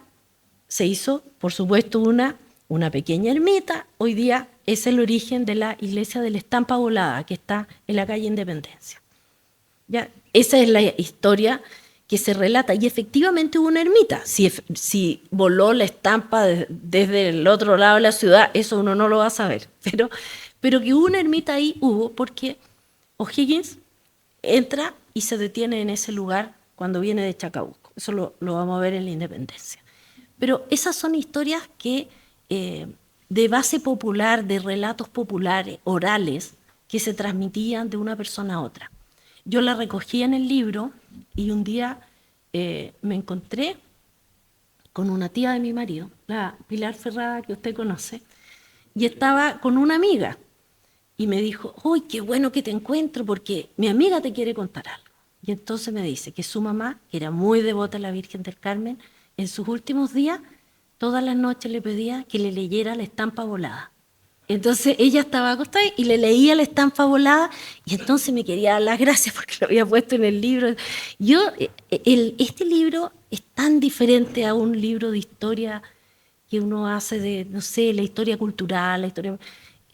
se hizo, por supuesto, una pequeña ermita. Hoy día es el origen de la iglesia de la Estampa Volada, que está en la calle Independencia. ¿Ya? Esa es la historia que se relata. Y efectivamente hubo una ermita. Si voló la estampa desde el otro lado de la ciudad, eso uno no lo va a saber. Pero que hubo una ermita ahí, hubo, porque O'Higgins entra y se detiene en ese lugar cuando viene de Chacabuco. Eso lo vamos a ver en la independencia. Pero esas son historias que de base popular, de relatos populares, orales, que se transmitían de una persona a otra. Yo la recogí en el libro y un día me encontré con una tía de mi marido, la Pilar Ferrada, que usted conoce, y estaba con una amiga. Y me dijo, ¡uy, qué bueno que te encuentro! Porque mi amiga te quiere contar algo. Y entonces me dice que su mamá, que era muy devota a la Virgen del Carmen, en sus últimos días, todas las noches le pedía que le leyera La estampa volada. Entonces ella estaba acostada y le leía La estampa volada, y entonces me quería dar las gracias porque lo había puesto en el libro. Este libro es tan diferente a un libro de historia que uno hace de, no sé, la historia cultural, la historia...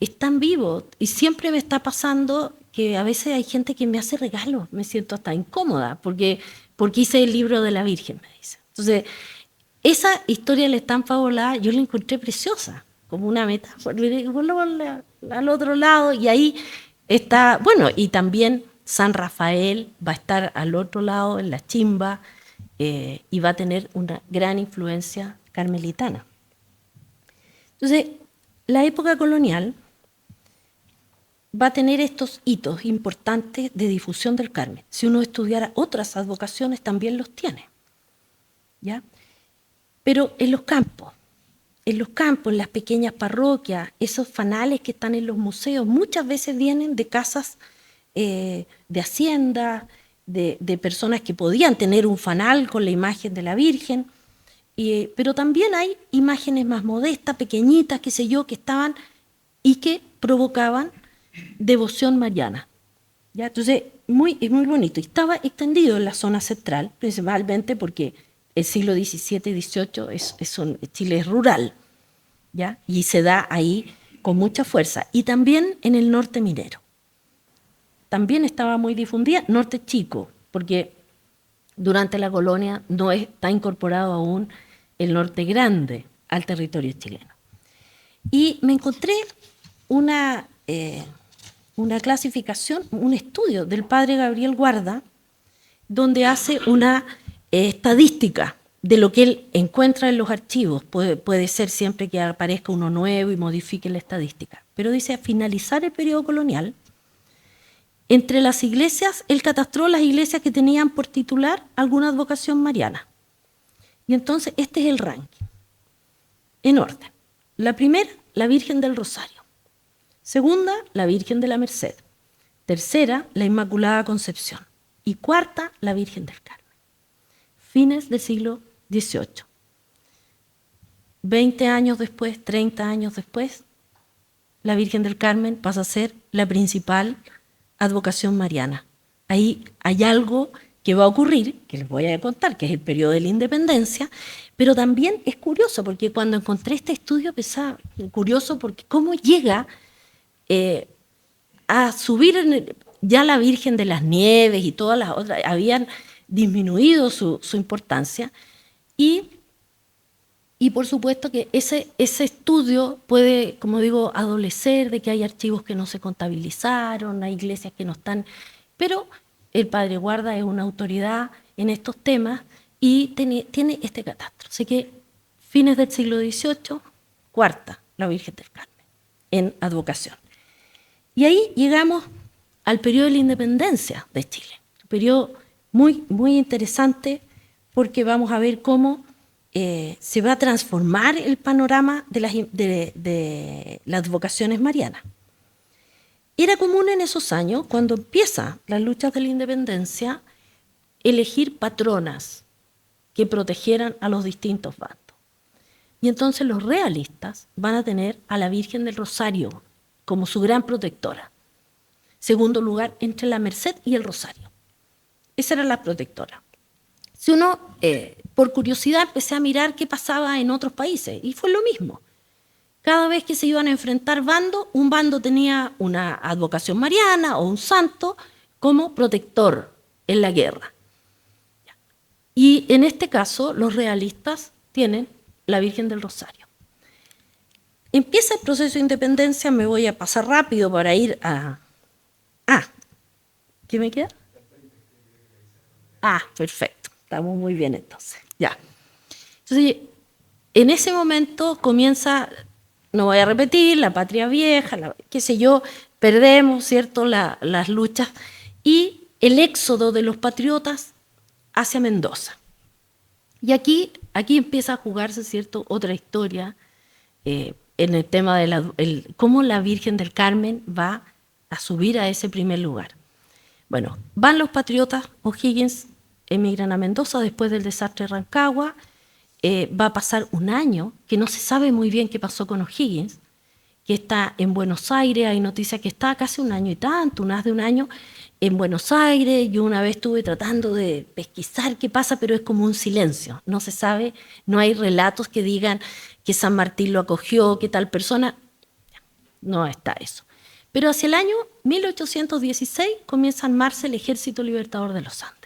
Es tan vivo y siempre me está pasando que a veces hay gente que me hace regalos, me siento hasta incómoda porque hice el libro de la Virgen, me dice. Entonces, esa historia de La estampa volada yo la encontré preciosa, como una metáfora, al otro lado, y ahí está, bueno, y también San Rafael va a estar al otro lado, en la chimba, y va a tener una gran influencia carmelitana. Entonces, la época colonial va a tener estos hitos importantes de difusión del Carmen. Si uno estudiara otras advocaciones, también los tiene. ¿Ya? Pero en los campos, en las pequeñas parroquias, esos fanales que están en los museos, muchas veces vienen de casas de hacienda, de personas que podían tener un fanal con la imagen de la Virgen, pero también hay imágenes más modestas, pequeñitas, qué sé yo, que estaban y que provocaban devoción mariana. ¿Ya? Entonces, es muy bonito. Estaba extendido en la zona central, principalmente porque el siglo XVII y XVIII Chile es rural, ¿ya? Y se da ahí con mucha fuerza. Y también en el norte minero. También estaba muy difundida, norte chico, porque durante la colonia no está incorporado aún el norte grande al territorio chileno. Y me encontré una clasificación, un estudio del padre Gabriel Guarda, donde hace una estadística de lo que él encuentra en los archivos. Puede ser siempre que aparezca uno nuevo y modifique la estadística. Pero dice, a finalizar el periodo colonial, entre las iglesias, él catastró las iglesias que tenían por titular alguna advocación mariana. Y entonces este es el ranking, en orden. La primera, la Virgen del Rosario. Segunda, la Virgen de la Merced. Tercera, la Inmaculada Concepción. Y cuarta, la Virgen del Carmen. Fines del siglo XVIII. 20 años después, 30 años después, la Virgen del Carmen pasa a ser la principal advocación mariana. Ahí hay algo que va a ocurrir, que les voy a contar, que es el periodo de la independencia, pero también es curioso, porque cuando encontré este estudio pensaba, curioso porque cómo llega a subir ya la Virgen de las Nieves y todas las otras, habían disminuido su importancia, y por supuesto que ese estudio puede, como digo, adolecer de que hay archivos que no se contabilizaron, hay iglesias que no están, pero el padre Guarda es una autoridad en estos temas y tiene este catastro. Así que fines del siglo XVIII, cuarta, la Virgen del Carmen, en advocación. Y ahí llegamos al periodo de la independencia de Chile, un periodo muy, muy interesante porque vamos a ver cómo se va a transformar el panorama de las advocaciones marianas. Era común en esos años, cuando empiezan las luchas de la independencia, elegir patronas que protegieran a los distintos bandos. Y entonces los realistas van a tener a la Virgen del Rosario como su gran protectora. Segundo lugar, entre la Merced y el Rosario. Esa era la protectora. Si uno, por curiosidad, empecé a mirar qué pasaba en otros países, y fue lo mismo. Cada vez que se iban a enfrentar bandos, un bando tenía una advocación mariana o un santo como protector en la guerra. Y en este caso, los realistas tienen la Virgen del Rosario. Empieza el proceso de independencia, me voy a pasar rápido para ir a... ¿Qué me queda? Perfecto. Estamos muy bien entonces. Ya. Entonces, en ese momento comienza, no voy a repetir, la patria vieja, qué sé yo, perdemos, ¿cierto?, las luchas y el éxodo de los patriotas hacia Mendoza. Y aquí empieza a jugarse, ¿cierto?, otra historia en el tema de cómo la Virgen del Carmen va a subir a ese primer lugar. Bueno, van los patriotas, O'Higgins emigran a Mendoza después del desastre de Rancagua. Va a pasar un año, que no se sabe muy bien qué pasó con O'Higgins, que está en Buenos Aires. Hay noticias que está casi un año y tanto, más de un año, en Buenos Aires. Yo una vez estuve tratando de pesquisar qué pasa, pero es como un silencio. No se sabe, no hay relatos que digan que San Martín lo acogió, que tal persona. No está eso. Pero hacia el año 1816 comienza a armarse el Ejército Libertador de los Andes.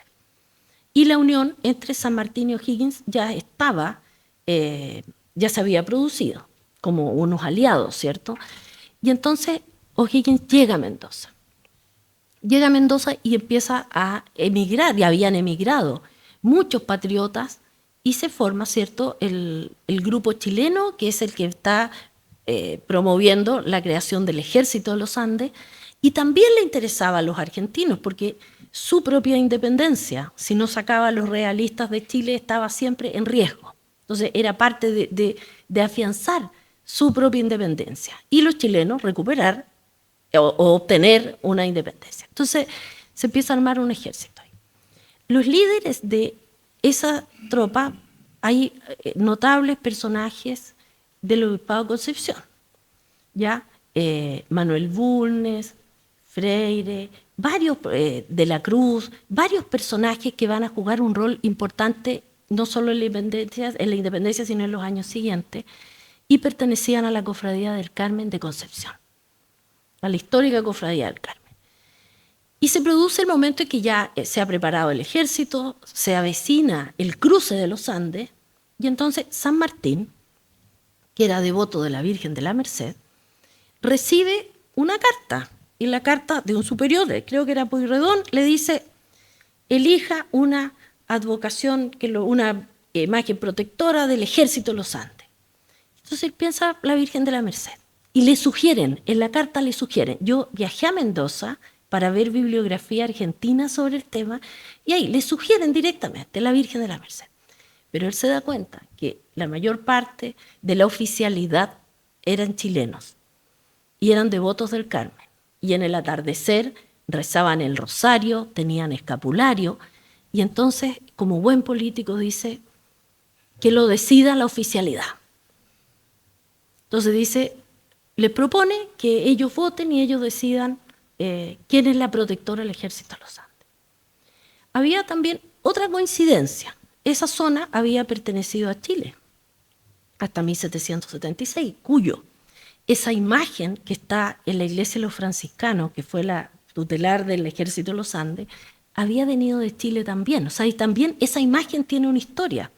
Y la unión entre San Martín y O'Higgins ya estaba, ya se había producido, como unos aliados, ¿cierto? Y entonces O'Higgins llega a Mendoza. Llega a Mendoza y empieza a emigrar, y habían emigrado muchos patriotas, y se forma, ¿cierto?, el grupo chileno, que es el que está promoviendo la creación del Ejército de los Andes, y también le interesaba a los argentinos, porque su propia independencia, si no sacaba a los realistas de Chile, estaba siempre en riesgo. Entonces era parte de afianzar su propia independencia, y los chilenos recuperar o obtener una independencia. Entonces se empieza a armar un ejército ahí. Los líderes de esa tropa, hay notables personajes del Obispado de Concepción, ¿ya? Manuel Bulnes, Freire, varios de la Cruz, varios personajes que van a jugar un rol importante no solo en la independencia, sino en los años siguientes, y pertenecían a la Cofradía del Carmen de Concepción, a la histórica Cofradía del Carmen. Y se produce el momento en que ya se ha preparado el ejército, se avecina el cruce de los Andes, y entonces San Martín, que era devoto de la Virgen de la Merced, recibe una carta, y la carta de un superior, creo que era Pueyrredón, le dice: elija una advocación, una imagen protectora del ejército de los Andes. Entonces él piensa la Virgen de la Merced, y le sugieren, en la carta le sugieren. Yo viajé a Mendoza para ver bibliografía argentina sobre el tema, y ahí le sugieren directamente la Virgen de la Merced. Pero él se da cuenta que la mayor parte de la oficialidad eran chilenos y eran devotos del Carmen. Y en el atardecer rezaban el rosario, tenían escapulario, y entonces, como buen político, dice que lo decida la oficialidad. Entonces dice, le propone que ellos voten y ellos decidan quién es la protectora del ejército de los Andes. Había también otra coincidencia. Esa zona había pertenecido a Chile hasta 1776, cuyo esa imagen que está en la iglesia de los franciscanos, que fue la tutelar del ejército de los Andes, había venido de Chile también. O sea, y también esa imagen tiene una historia,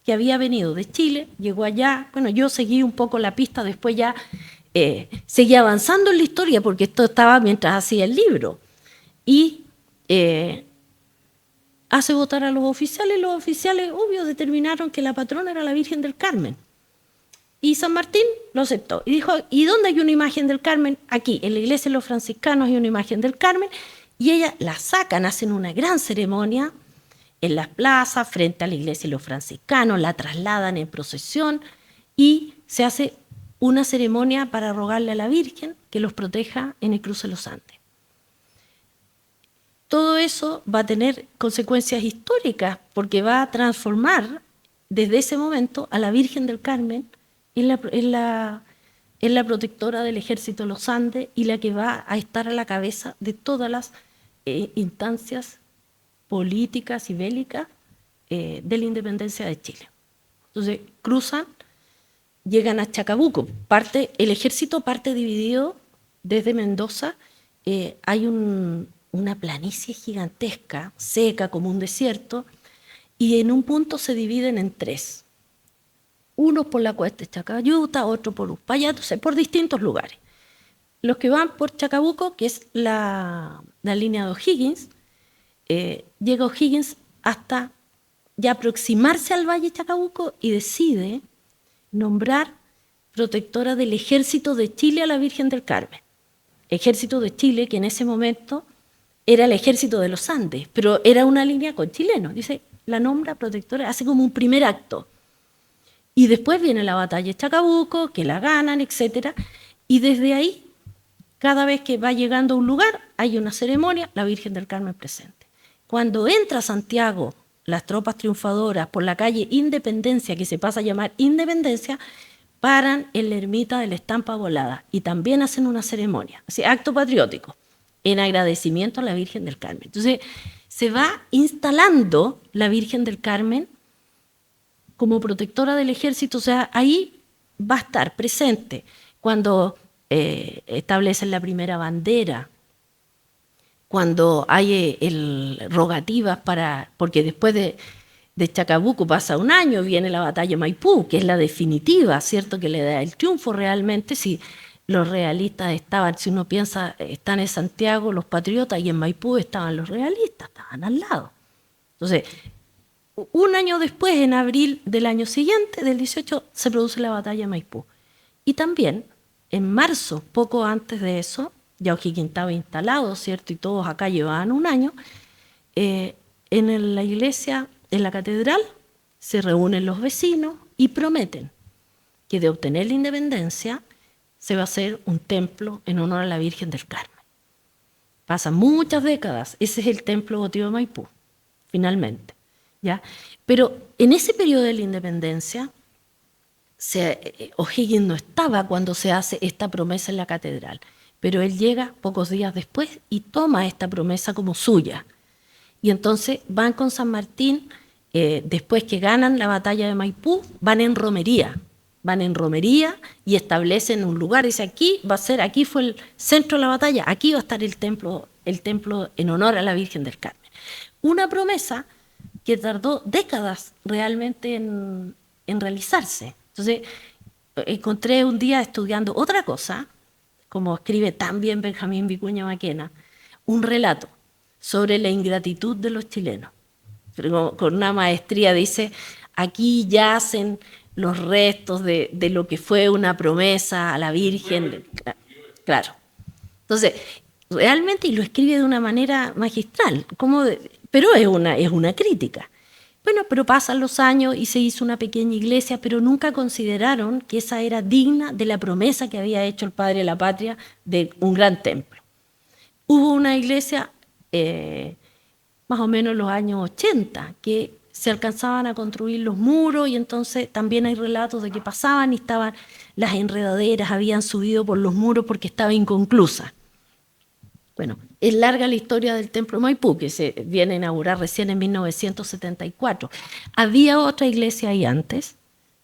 que había venido de Chile, llegó allá. Bueno, yo seguí un poco la pista, después ya seguí avanzando en la historia, porque esto estaba mientras hacía el libro. Y hace votar a los oficiales obvio, determinaron que la patrona era la Virgen del Carmen. Y San Martín lo aceptó. Y dijo, ¿y dónde hay una imagen del Carmen? Aquí, en la iglesia de los franciscanos hay una imagen del Carmen, y ella la sacan, hacen una gran ceremonia en las plazas, frente a la iglesia de los franciscanos, la trasladan en procesión, y se hace una ceremonia para rogarle a la Virgen que los proteja en el cruce de los Andes. Todo eso va a tener consecuencias históricas, porque va a transformar desde ese momento a la Virgen del Carmen en la protectora del ejército de los Andes, y la que va a estar a la cabeza de todas las instancias políticas y bélicas de la independencia de Chile. Entonces cruzan, llegan a Chacabuco. El ejército parte dividido desde Mendoza. Hay una planicie gigantesca, seca como un desierto, y en un punto se dividen en tres. Unos por la cuesta de Chacayuta, otros por Uspallata, o sea, por distintos lugares. Los que van por Chacabuco, que es la línea de O'Higgins, llega O'Higgins hasta ya aproximarse al Valle Chacabuco y decide nombrar protectora del Ejército de Chile a la Virgen del Carmen. Ejército de Chile, que en ese momento era el Ejército de los Andes, pero era una línea con chilenos. Dice, la nombra protectora, hace como un primer acto. Y después viene la batalla de Chacabuco, que la ganan, etc. Y desde ahí, cada vez que va llegando a un lugar, hay una ceremonia, la Virgen del Carmen presente. Cuando entra a Santiago las tropas triunfadoras por la calle Independencia, que se pasa a llamar Independencia, paran en la ermita de la Estampa Volada y también hacen una ceremonia, así, acto patriótico, en agradecimiento a la Virgen del Carmen. Entonces, se va instalando la Virgen del Carmen como protectora del ejército, o sea, ahí va a estar presente cuando establecen la primera bandera, cuando hay rogativas para, porque después de Chacabuco pasa un año, viene la batalla de Maipú, que es la definitiva, ¿cierto?, que le da el triunfo realmente. Si los realistas estaban, si uno piensa, están en Santiago los patriotas y en Maipú estaban los realistas, estaban al lado. Entonces, un año después, en abril del año siguiente, del 18, se produce la batalla de Maipú. Y también, en marzo, poco antes de eso, ya O'Higgins estaba instalado, ¿cierto?, y todos acá llevaban un año, en la iglesia, en la catedral, se reúnen los vecinos y prometen que de obtener la independencia se va a hacer un templo en honor a la Virgen del Carmen. Pasan muchas décadas, ese es el templo votivo de Maipú, finalmente, ¿ya? Pero en ese periodo de la independencia, O'Higgins no estaba cuando se hace esta promesa en la catedral, pero él llega pocos días después y toma esta promesa como suya. Y entonces van con San Martín, después que ganan la batalla de Maipú, van en romería y establecen un lugar. Dice, aquí fue el centro de la batalla, aquí va a estar el templo en honor a la Virgen del Carmen. Una promesa que tardó décadas realmente en realizarse. Entonces, encontré un día estudiando otra cosa, como escribe también Benjamín Vicuña Maquena, un relato sobre la ingratitud de los chilenos. Pero con una maestría dice, aquí yacen los restos de lo que fue una promesa a la Virgen. Claro. Entonces, realmente, y lo escribe de una manera magistral, pero es una crítica. Bueno, pero pasan los años y se hizo una pequeña iglesia, pero nunca consideraron que esa era digna de la promesa que había hecho el padre de la patria de un gran templo. Hubo una iglesia más o menos en los años 80, que se alcanzaban a construir los muros y entonces también hay relatos de que pasaban y estaban las enredaderas, habían subido por los muros porque estaba inconclusa. Bueno, es larga la historia del Templo Maipú, que se viene a inaugurar recién en 1974. Había otra iglesia ahí antes,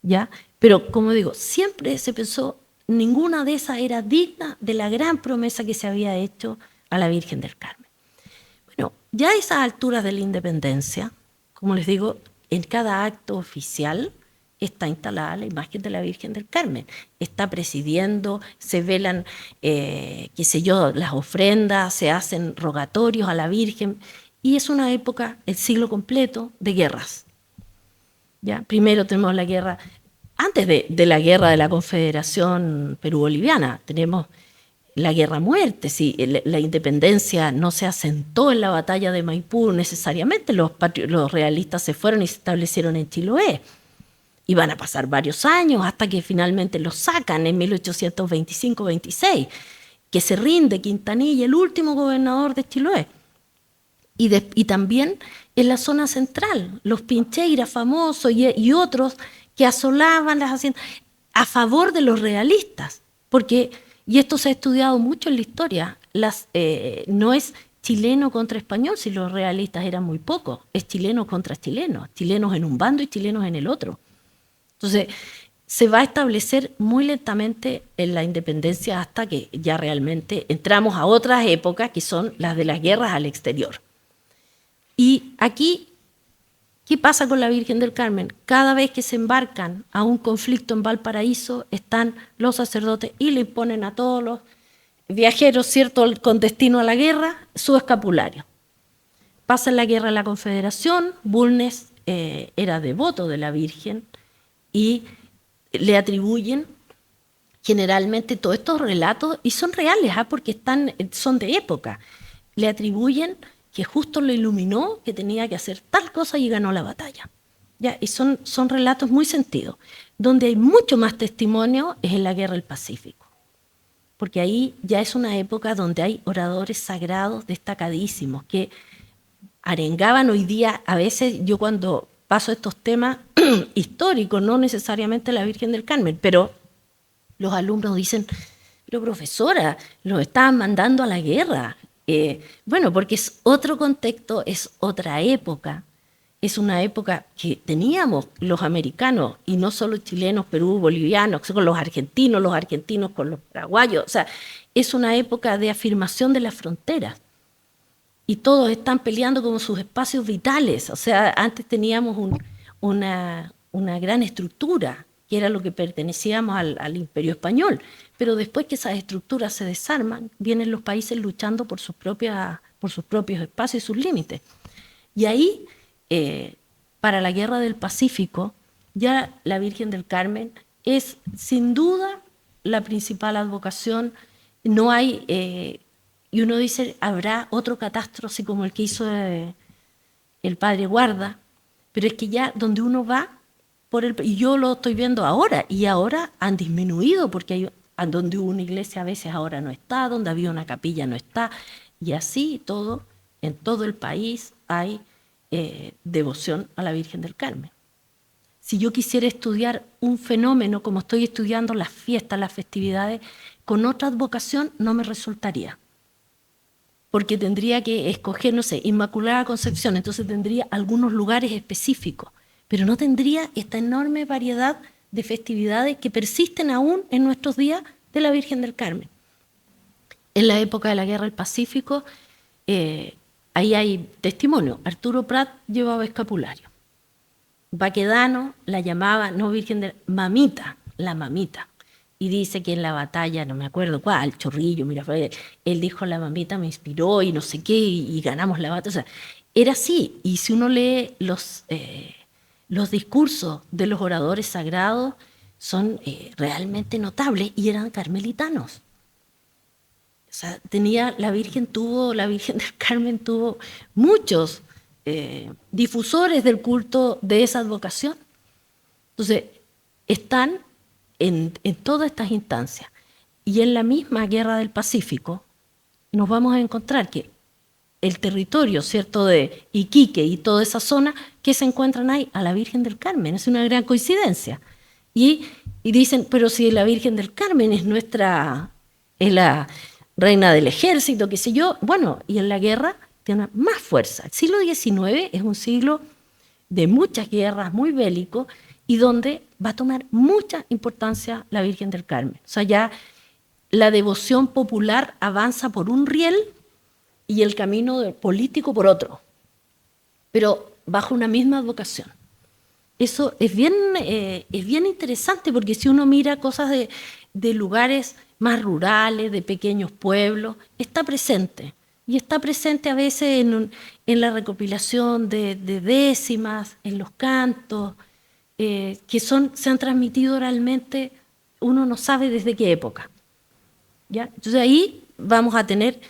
¿ya? Pero como digo, siempre se pensó, ninguna de esas era digna de la gran promesa que se había hecho a la Virgen del Carmen. Bueno, ya a esas alturas de la independencia, como les digo, en cada acto oficial está instalada la imagen de la Virgen del Carmen. Está presidiendo, se velan, las ofrendas, se hacen rogatorios a la Virgen. Y es una época, el siglo completo, de guerras. ¿Ya? Primero tenemos la guerra, antes de la guerra de la Confederación Perú-Boliviana, tenemos la guerra a muerte. Si la independencia no se asentó en la batalla de Maipú necesariamente, los realistas se fueron y se establecieron en Chiloé. Y van a pasar varios años hasta que finalmente los sacan en 1825-26, que se rinde Quintanilla, el último gobernador de Chiloé. Y también en la zona central, los Pincheiras famosos y otros que asolaban las haciendas a favor de los realistas. Y esto se ha estudiado mucho en la historia, no es chileno contra español, si los realistas eran muy pocos, es chileno contra chilenos en un bando y chilenos en el otro. Entonces, se va a establecer muy lentamente en la independencia hasta que ya realmente entramos a otras épocas que son las de las guerras al exterior. Y aquí, ¿qué pasa con la Virgen del Carmen? Cada vez que se embarcan a un conflicto en Valparaíso, están los sacerdotes y le imponen a todos los viajeros, ¿cierto?, con destino a la guerra, su escapulario. Pasa la guerra de la Confederación, Bulnes era devoto de la Virgen y le atribuyen generalmente todos estos relatos, y son reales, porque son de época, le atribuyen que justo lo iluminó, que tenía que hacer tal cosa y ganó la batalla. ¿Ya? Y son relatos muy sentidos. Donde hay mucho más testimonio es en la Guerra del Pacífico, porque ahí ya es una época donde hay oradores sagrados destacadísimos que arengaban hoy día. A veces yo cuando paso estos temas históricos, no necesariamente la Virgen del Carmen, pero los alumnos dicen, pero profesora, los estaban mandando a la guerra. Bueno, porque es otro contexto, es otra época. Es una época que teníamos los americanos, y no solo chilenos, Perú, bolivianos, con los argentinos con los paraguayos. O sea, es una época de afirmación de las fronteras. Y todos están peleando como sus espacios vitales. O sea, antes teníamos una gran estructura, que era lo que pertenecíamos al Imperio Español. Pero después que esas estructuras se desarman, vienen los países luchando por sus propios espacios y sus límites. Y ahí, para la Guerra del Pacífico, ya la Virgen del Carmen es sin duda la principal advocación. No hay, y uno dice, habrá otro catástrofe como el que hizo el padre Guarda, pero es que ya donde uno va, y yo lo estoy viendo ahora, y ahora han disminuido, porque donde hubo una iglesia a veces ahora no está, donde había una capilla no está, y así todo, en todo el país hay devoción a la Virgen del Carmen. Si yo quisiera estudiar un fenómeno como estoy estudiando las fiestas, las festividades, con otra advocación no me resultaría, porque tendría que escoger, no sé, Inmaculada Concepción, entonces tendría algunos lugares específicos, pero no tendría esta enorme variedad de festividades que persisten aún en nuestros días de la Virgen del Carmen. En la época de la Guerra del Pacífico, ahí hay testimonio. Arturo Prat llevaba escapulario. Baquedano la llamaba, no Virgen de Mamita, la mamita. Y dice que en la batalla, no me acuerdo cuál, Chorrillo, Miraflores, él dijo, la mamita me inspiró y no sé qué, y ganamos la batalla. O sea, era así. Y si uno lee los discursos de los oradores sagrados, son realmente notables, y eran carmelitanos. O sea, la Virgen del Carmen tuvo muchos difusores del culto de esa advocación. Entonces, están en todas estas instancias. Y en la misma Guerra del Pacífico nos vamos a encontrar que el territorio, ¿cierto?, de Iquique y toda esa zona, que se encuentran ahí a la Virgen del Carmen. Es una gran coincidencia. Y dicen, pero si la Virgen del Carmen es la reina del ejército, qué sé yo, bueno, y en la guerra tiene más fuerza. El siglo XIX es un siglo de muchas guerras, muy bélico, y donde va a tomar mucha importancia la Virgen del Carmen. O sea, ya la devoción popular avanza por un riel y el camino político por otro, pero bajo una misma advocación. Eso es bien interesante, porque si uno mira cosas de lugares más rurales, de pequeños pueblos, está presente. Y está presente a veces en la recopilación de décimas, en los cantos, que se han transmitido oralmente, uno no sabe desde qué época. ¿Ya? Entonces ahí vamos a tener,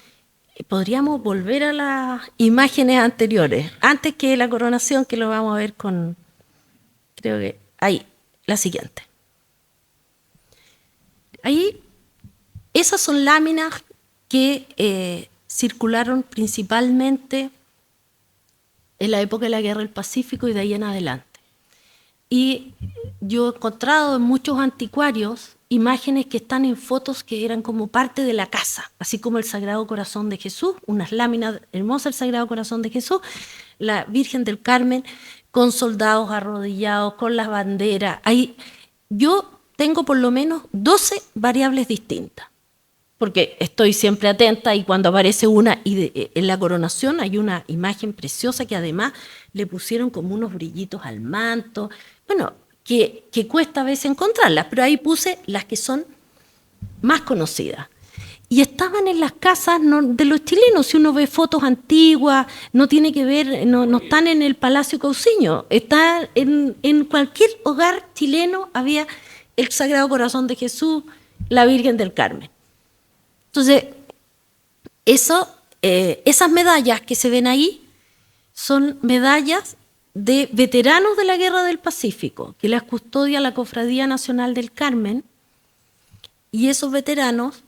podríamos volver a las imágenes anteriores, antes que la coronación, que lo vamos a ver creo que ahí, la siguiente. Ahí, esas son láminas que circularon principalmente en la época de la Guerra del Pacífico y de ahí en adelante. Y yo he encontrado en muchos anticuarios imágenes que están en fotos que eran como parte de la casa, así como el Sagrado Corazón de Jesús, unas láminas hermosas del Sagrado Corazón de Jesús, la Virgen del Carmen con soldados arrodillados, con las banderas. Yo tengo por lo menos 12 variables distintas, porque estoy siempre atenta, y cuando aparece una, en la coronación hay una imagen preciosa que además le pusieron como unos brillitos al manto, bueno, que cuesta a veces encontrarlas, pero ahí puse las que son más conocidas. y estaban en las casas de los chilenos. Si uno ve fotos antiguas, no tiene que ver, no están en el Palacio Cauciño, está en cualquier hogar chileno había el Sagrado Corazón de Jesús, la Virgen del Carmen. Entonces, esas medallas que se ven ahí son medallas de veteranos de la Guerra del Pacífico, que las custodia la Cofradía Nacional del Carmen, y esos veteranos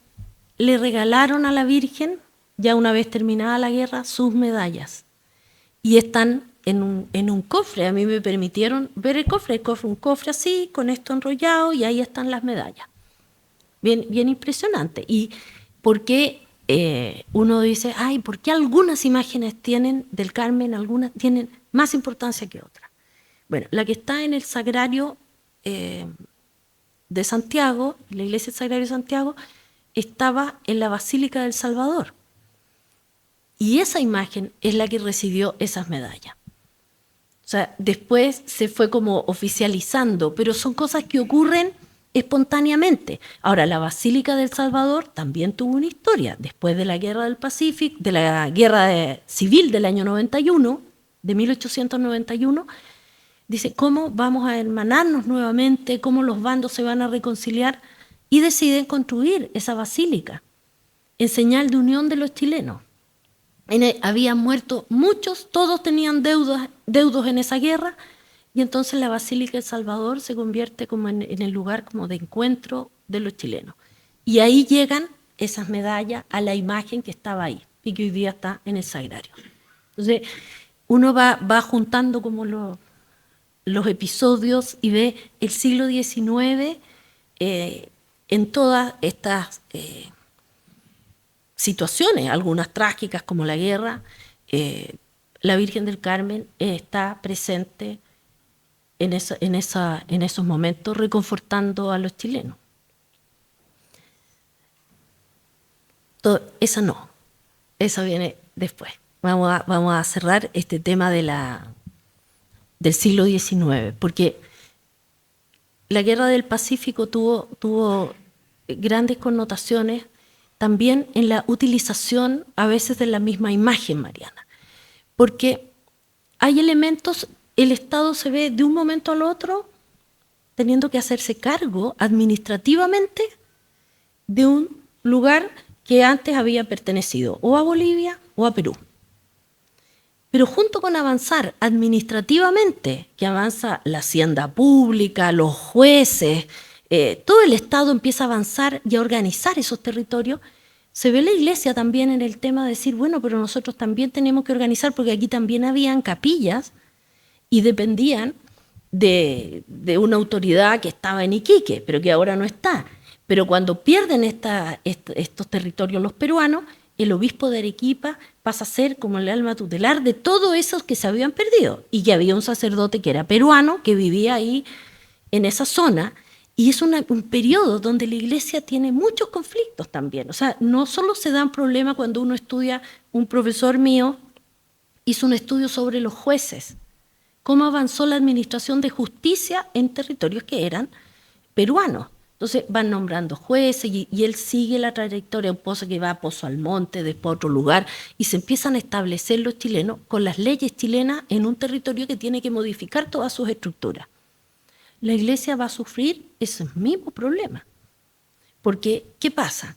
le regalaron a la Virgen, ya una vez terminada la guerra, sus medallas. Y están en un cofre. A mí me permitieron ver el cofre, un cofre así, con esto enrollado, y ahí están las medallas. Bien, bien impresionante. ¿Y por qué uno dice, ay, por qué algunas imágenes tienen del Carmen, algunas tienen más importancia que otras? Bueno, la que está en el Sagrario de Santiago, la iglesia del Sagrario de Santiago, estaba en la Basílica del Salvador. Y esa imagen es la que recibió esas medallas. O sea, después se fue como oficializando, pero son cosas que ocurren espontáneamente. Ahora, la Basílica del Salvador también tuvo una historia. Después de la Guerra del Pacífico, de la Guerra Civil del año 91, de 1891, dice, ¿cómo vamos a hermanarnos nuevamente? ¿Cómo los bandos se van a reconciliar? Y deciden construir esa basílica en señal de unión de los chilenos. Habían muerto muchos, todos tenían deudos en esa guerra, y entonces la Basílica del Salvador se convierte como en el lugar como de encuentro de los chilenos. Y ahí llegan esas medallas a la imagen que estaba ahí y que hoy día está en el Sagrario. Entonces, uno va juntando como los episodios y ve el siglo XIX en todas estas situaciones, algunas trágicas como la guerra. La Virgen del Carmen está presente en esos momentos, reconfortando a los chilenos. Esa no, esa viene después. Vamos a cerrar este tema del siglo XIX, porque la Guerra del Pacífico tuvo grandes connotaciones también en la utilización a veces de la misma imagen mariana, porque hay elementos, el Estado se ve de un momento al otro teniendo que hacerse cargo administrativamente de un lugar que antes había pertenecido o a Bolivia o a Perú. Pero junto con avanzar administrativamente, que avanza la hacienda pública, los jueces, todo el Estado empieza a avanzar y a organizar esos territorios, se ve la Iglesia también en el tema de decir, bueno, pero nosotros también tenemos que organizar, porque aquí también habían capillas y dependían de una autoridad que estaba en Iquique, pero que ahora no está. Pero cuando pierden estos territorios los peruanos, el obispo de Arequipa pasa a ser como el alma tutelar de todos esos que se habían perdido, y que había un sacerdote que era peruano, que vivía ahí en esa zona, y es un periodo donde la Iglesia tiene muchos conflictos también. O sea, no solo se dan problemas cuando uno estudia, un profesor mío hizo un estudio sobre los jueces, cómo avanzó la administración de justicia en territorios que eran peruanos. Entonces van nombrando jueces y él sigue la trayectoria, un pozo que va a Pozo Almonte, después a otro lugar, y se empiezan a establecer los chilenos con las leyes chilenas en un territorio que tiene que modificar todas sus estructuras. La Iglesia va a sufrir ese mismo problema. Porque, ¿qué pasa?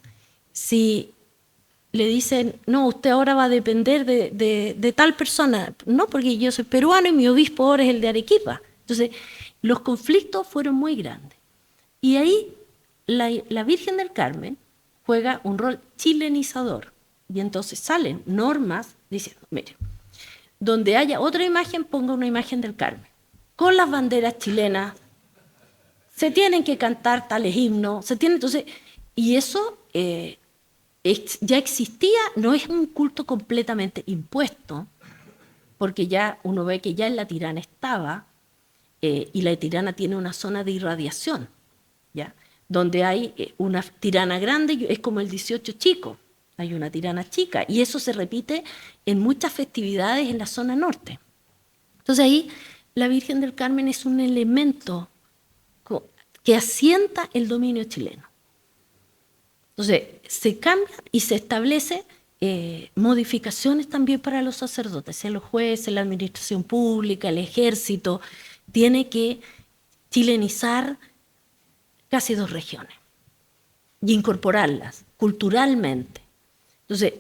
Si le dicen, no, usted ahora va a depender de tal persona, no, porque yo soy peruano y mi obispo ahora es el de Arequipa. Entonces, los conflictos fueron muy grandes. Y ahí la Virgen del Carmen juega un rol chilenizador. Y entonces salen normas diciendo, mire, donde haya otra imagen, ponga una imagen del Carmen. Con las banderas chilenas, se tienen que cantar tales himnos, entonces, y eso ya existía, no es un culto completamente impuesto, porque ya uno ve que ya en la Tirana estaba, y la Tirana tiene una zona de irradiación, ¿ya? Donde hay una Tirana grande, es como el 18 chico, hay una Tirana chica, y eso se repite en muchas festividades en la zona norte. Entonces ahí la Virgen del Carmen es un elemento que asienta el dominio chileno. Entonces, se cambia y se establece modificaciones también para los sacerdotes, los jueces, la administración pública, el ejército, tiene que chilenizar casi 2 regiones y incorporarlas culturalmente. Entonces,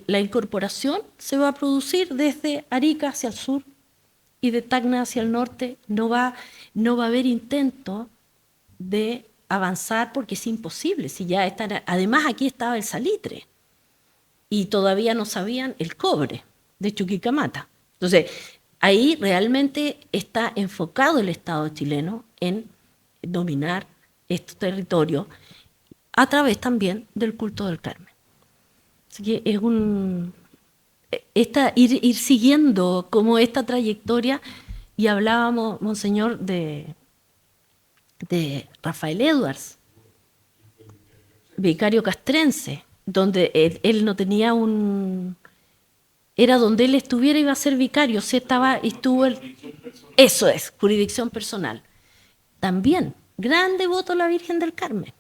la incorporación se va a producir desde Arica hacia el sur y de Tacna hacia el norte. No va a haber intento de avanzar porque es imposible. Si ya están, además, aquí estaba el salitre y todavía no sabían el cobre de Chuquicamata. Entonces, ahí realmente está enfocado el Estado chileno en dominar estos territorios a través también del culto del Carmen. Así que es ir siguiendo como esta trayectoria, y hablábamos, monseñor, de Rafael Edwards, vicario castrense, donde él no tenía era donde él estuviera iba a ser vicario, eso es, jurisdicción personal. También, gran devoto a la Virgen del Carmen.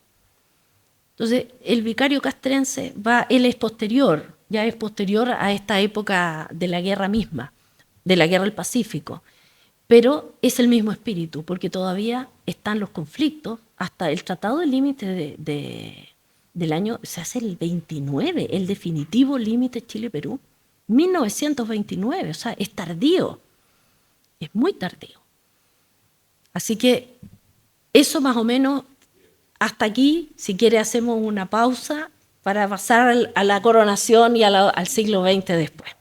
Entonces, el vicario castrense él es posterior, ya es posterior a esta época de la guerra misma, de la guerra del Pacífico, pero es el mismo espíritu, porque todavía están los conflictos, hasta el Tratado de Límite del año, se hace el 29, el definitivo límite Chile-Perú, 1929, o sea, es tardío, es muy tardío. Así que eso más o menos. Hasta aquí, si quiere, hacemos una pausa para pasar a la coronación y al siglo XX después.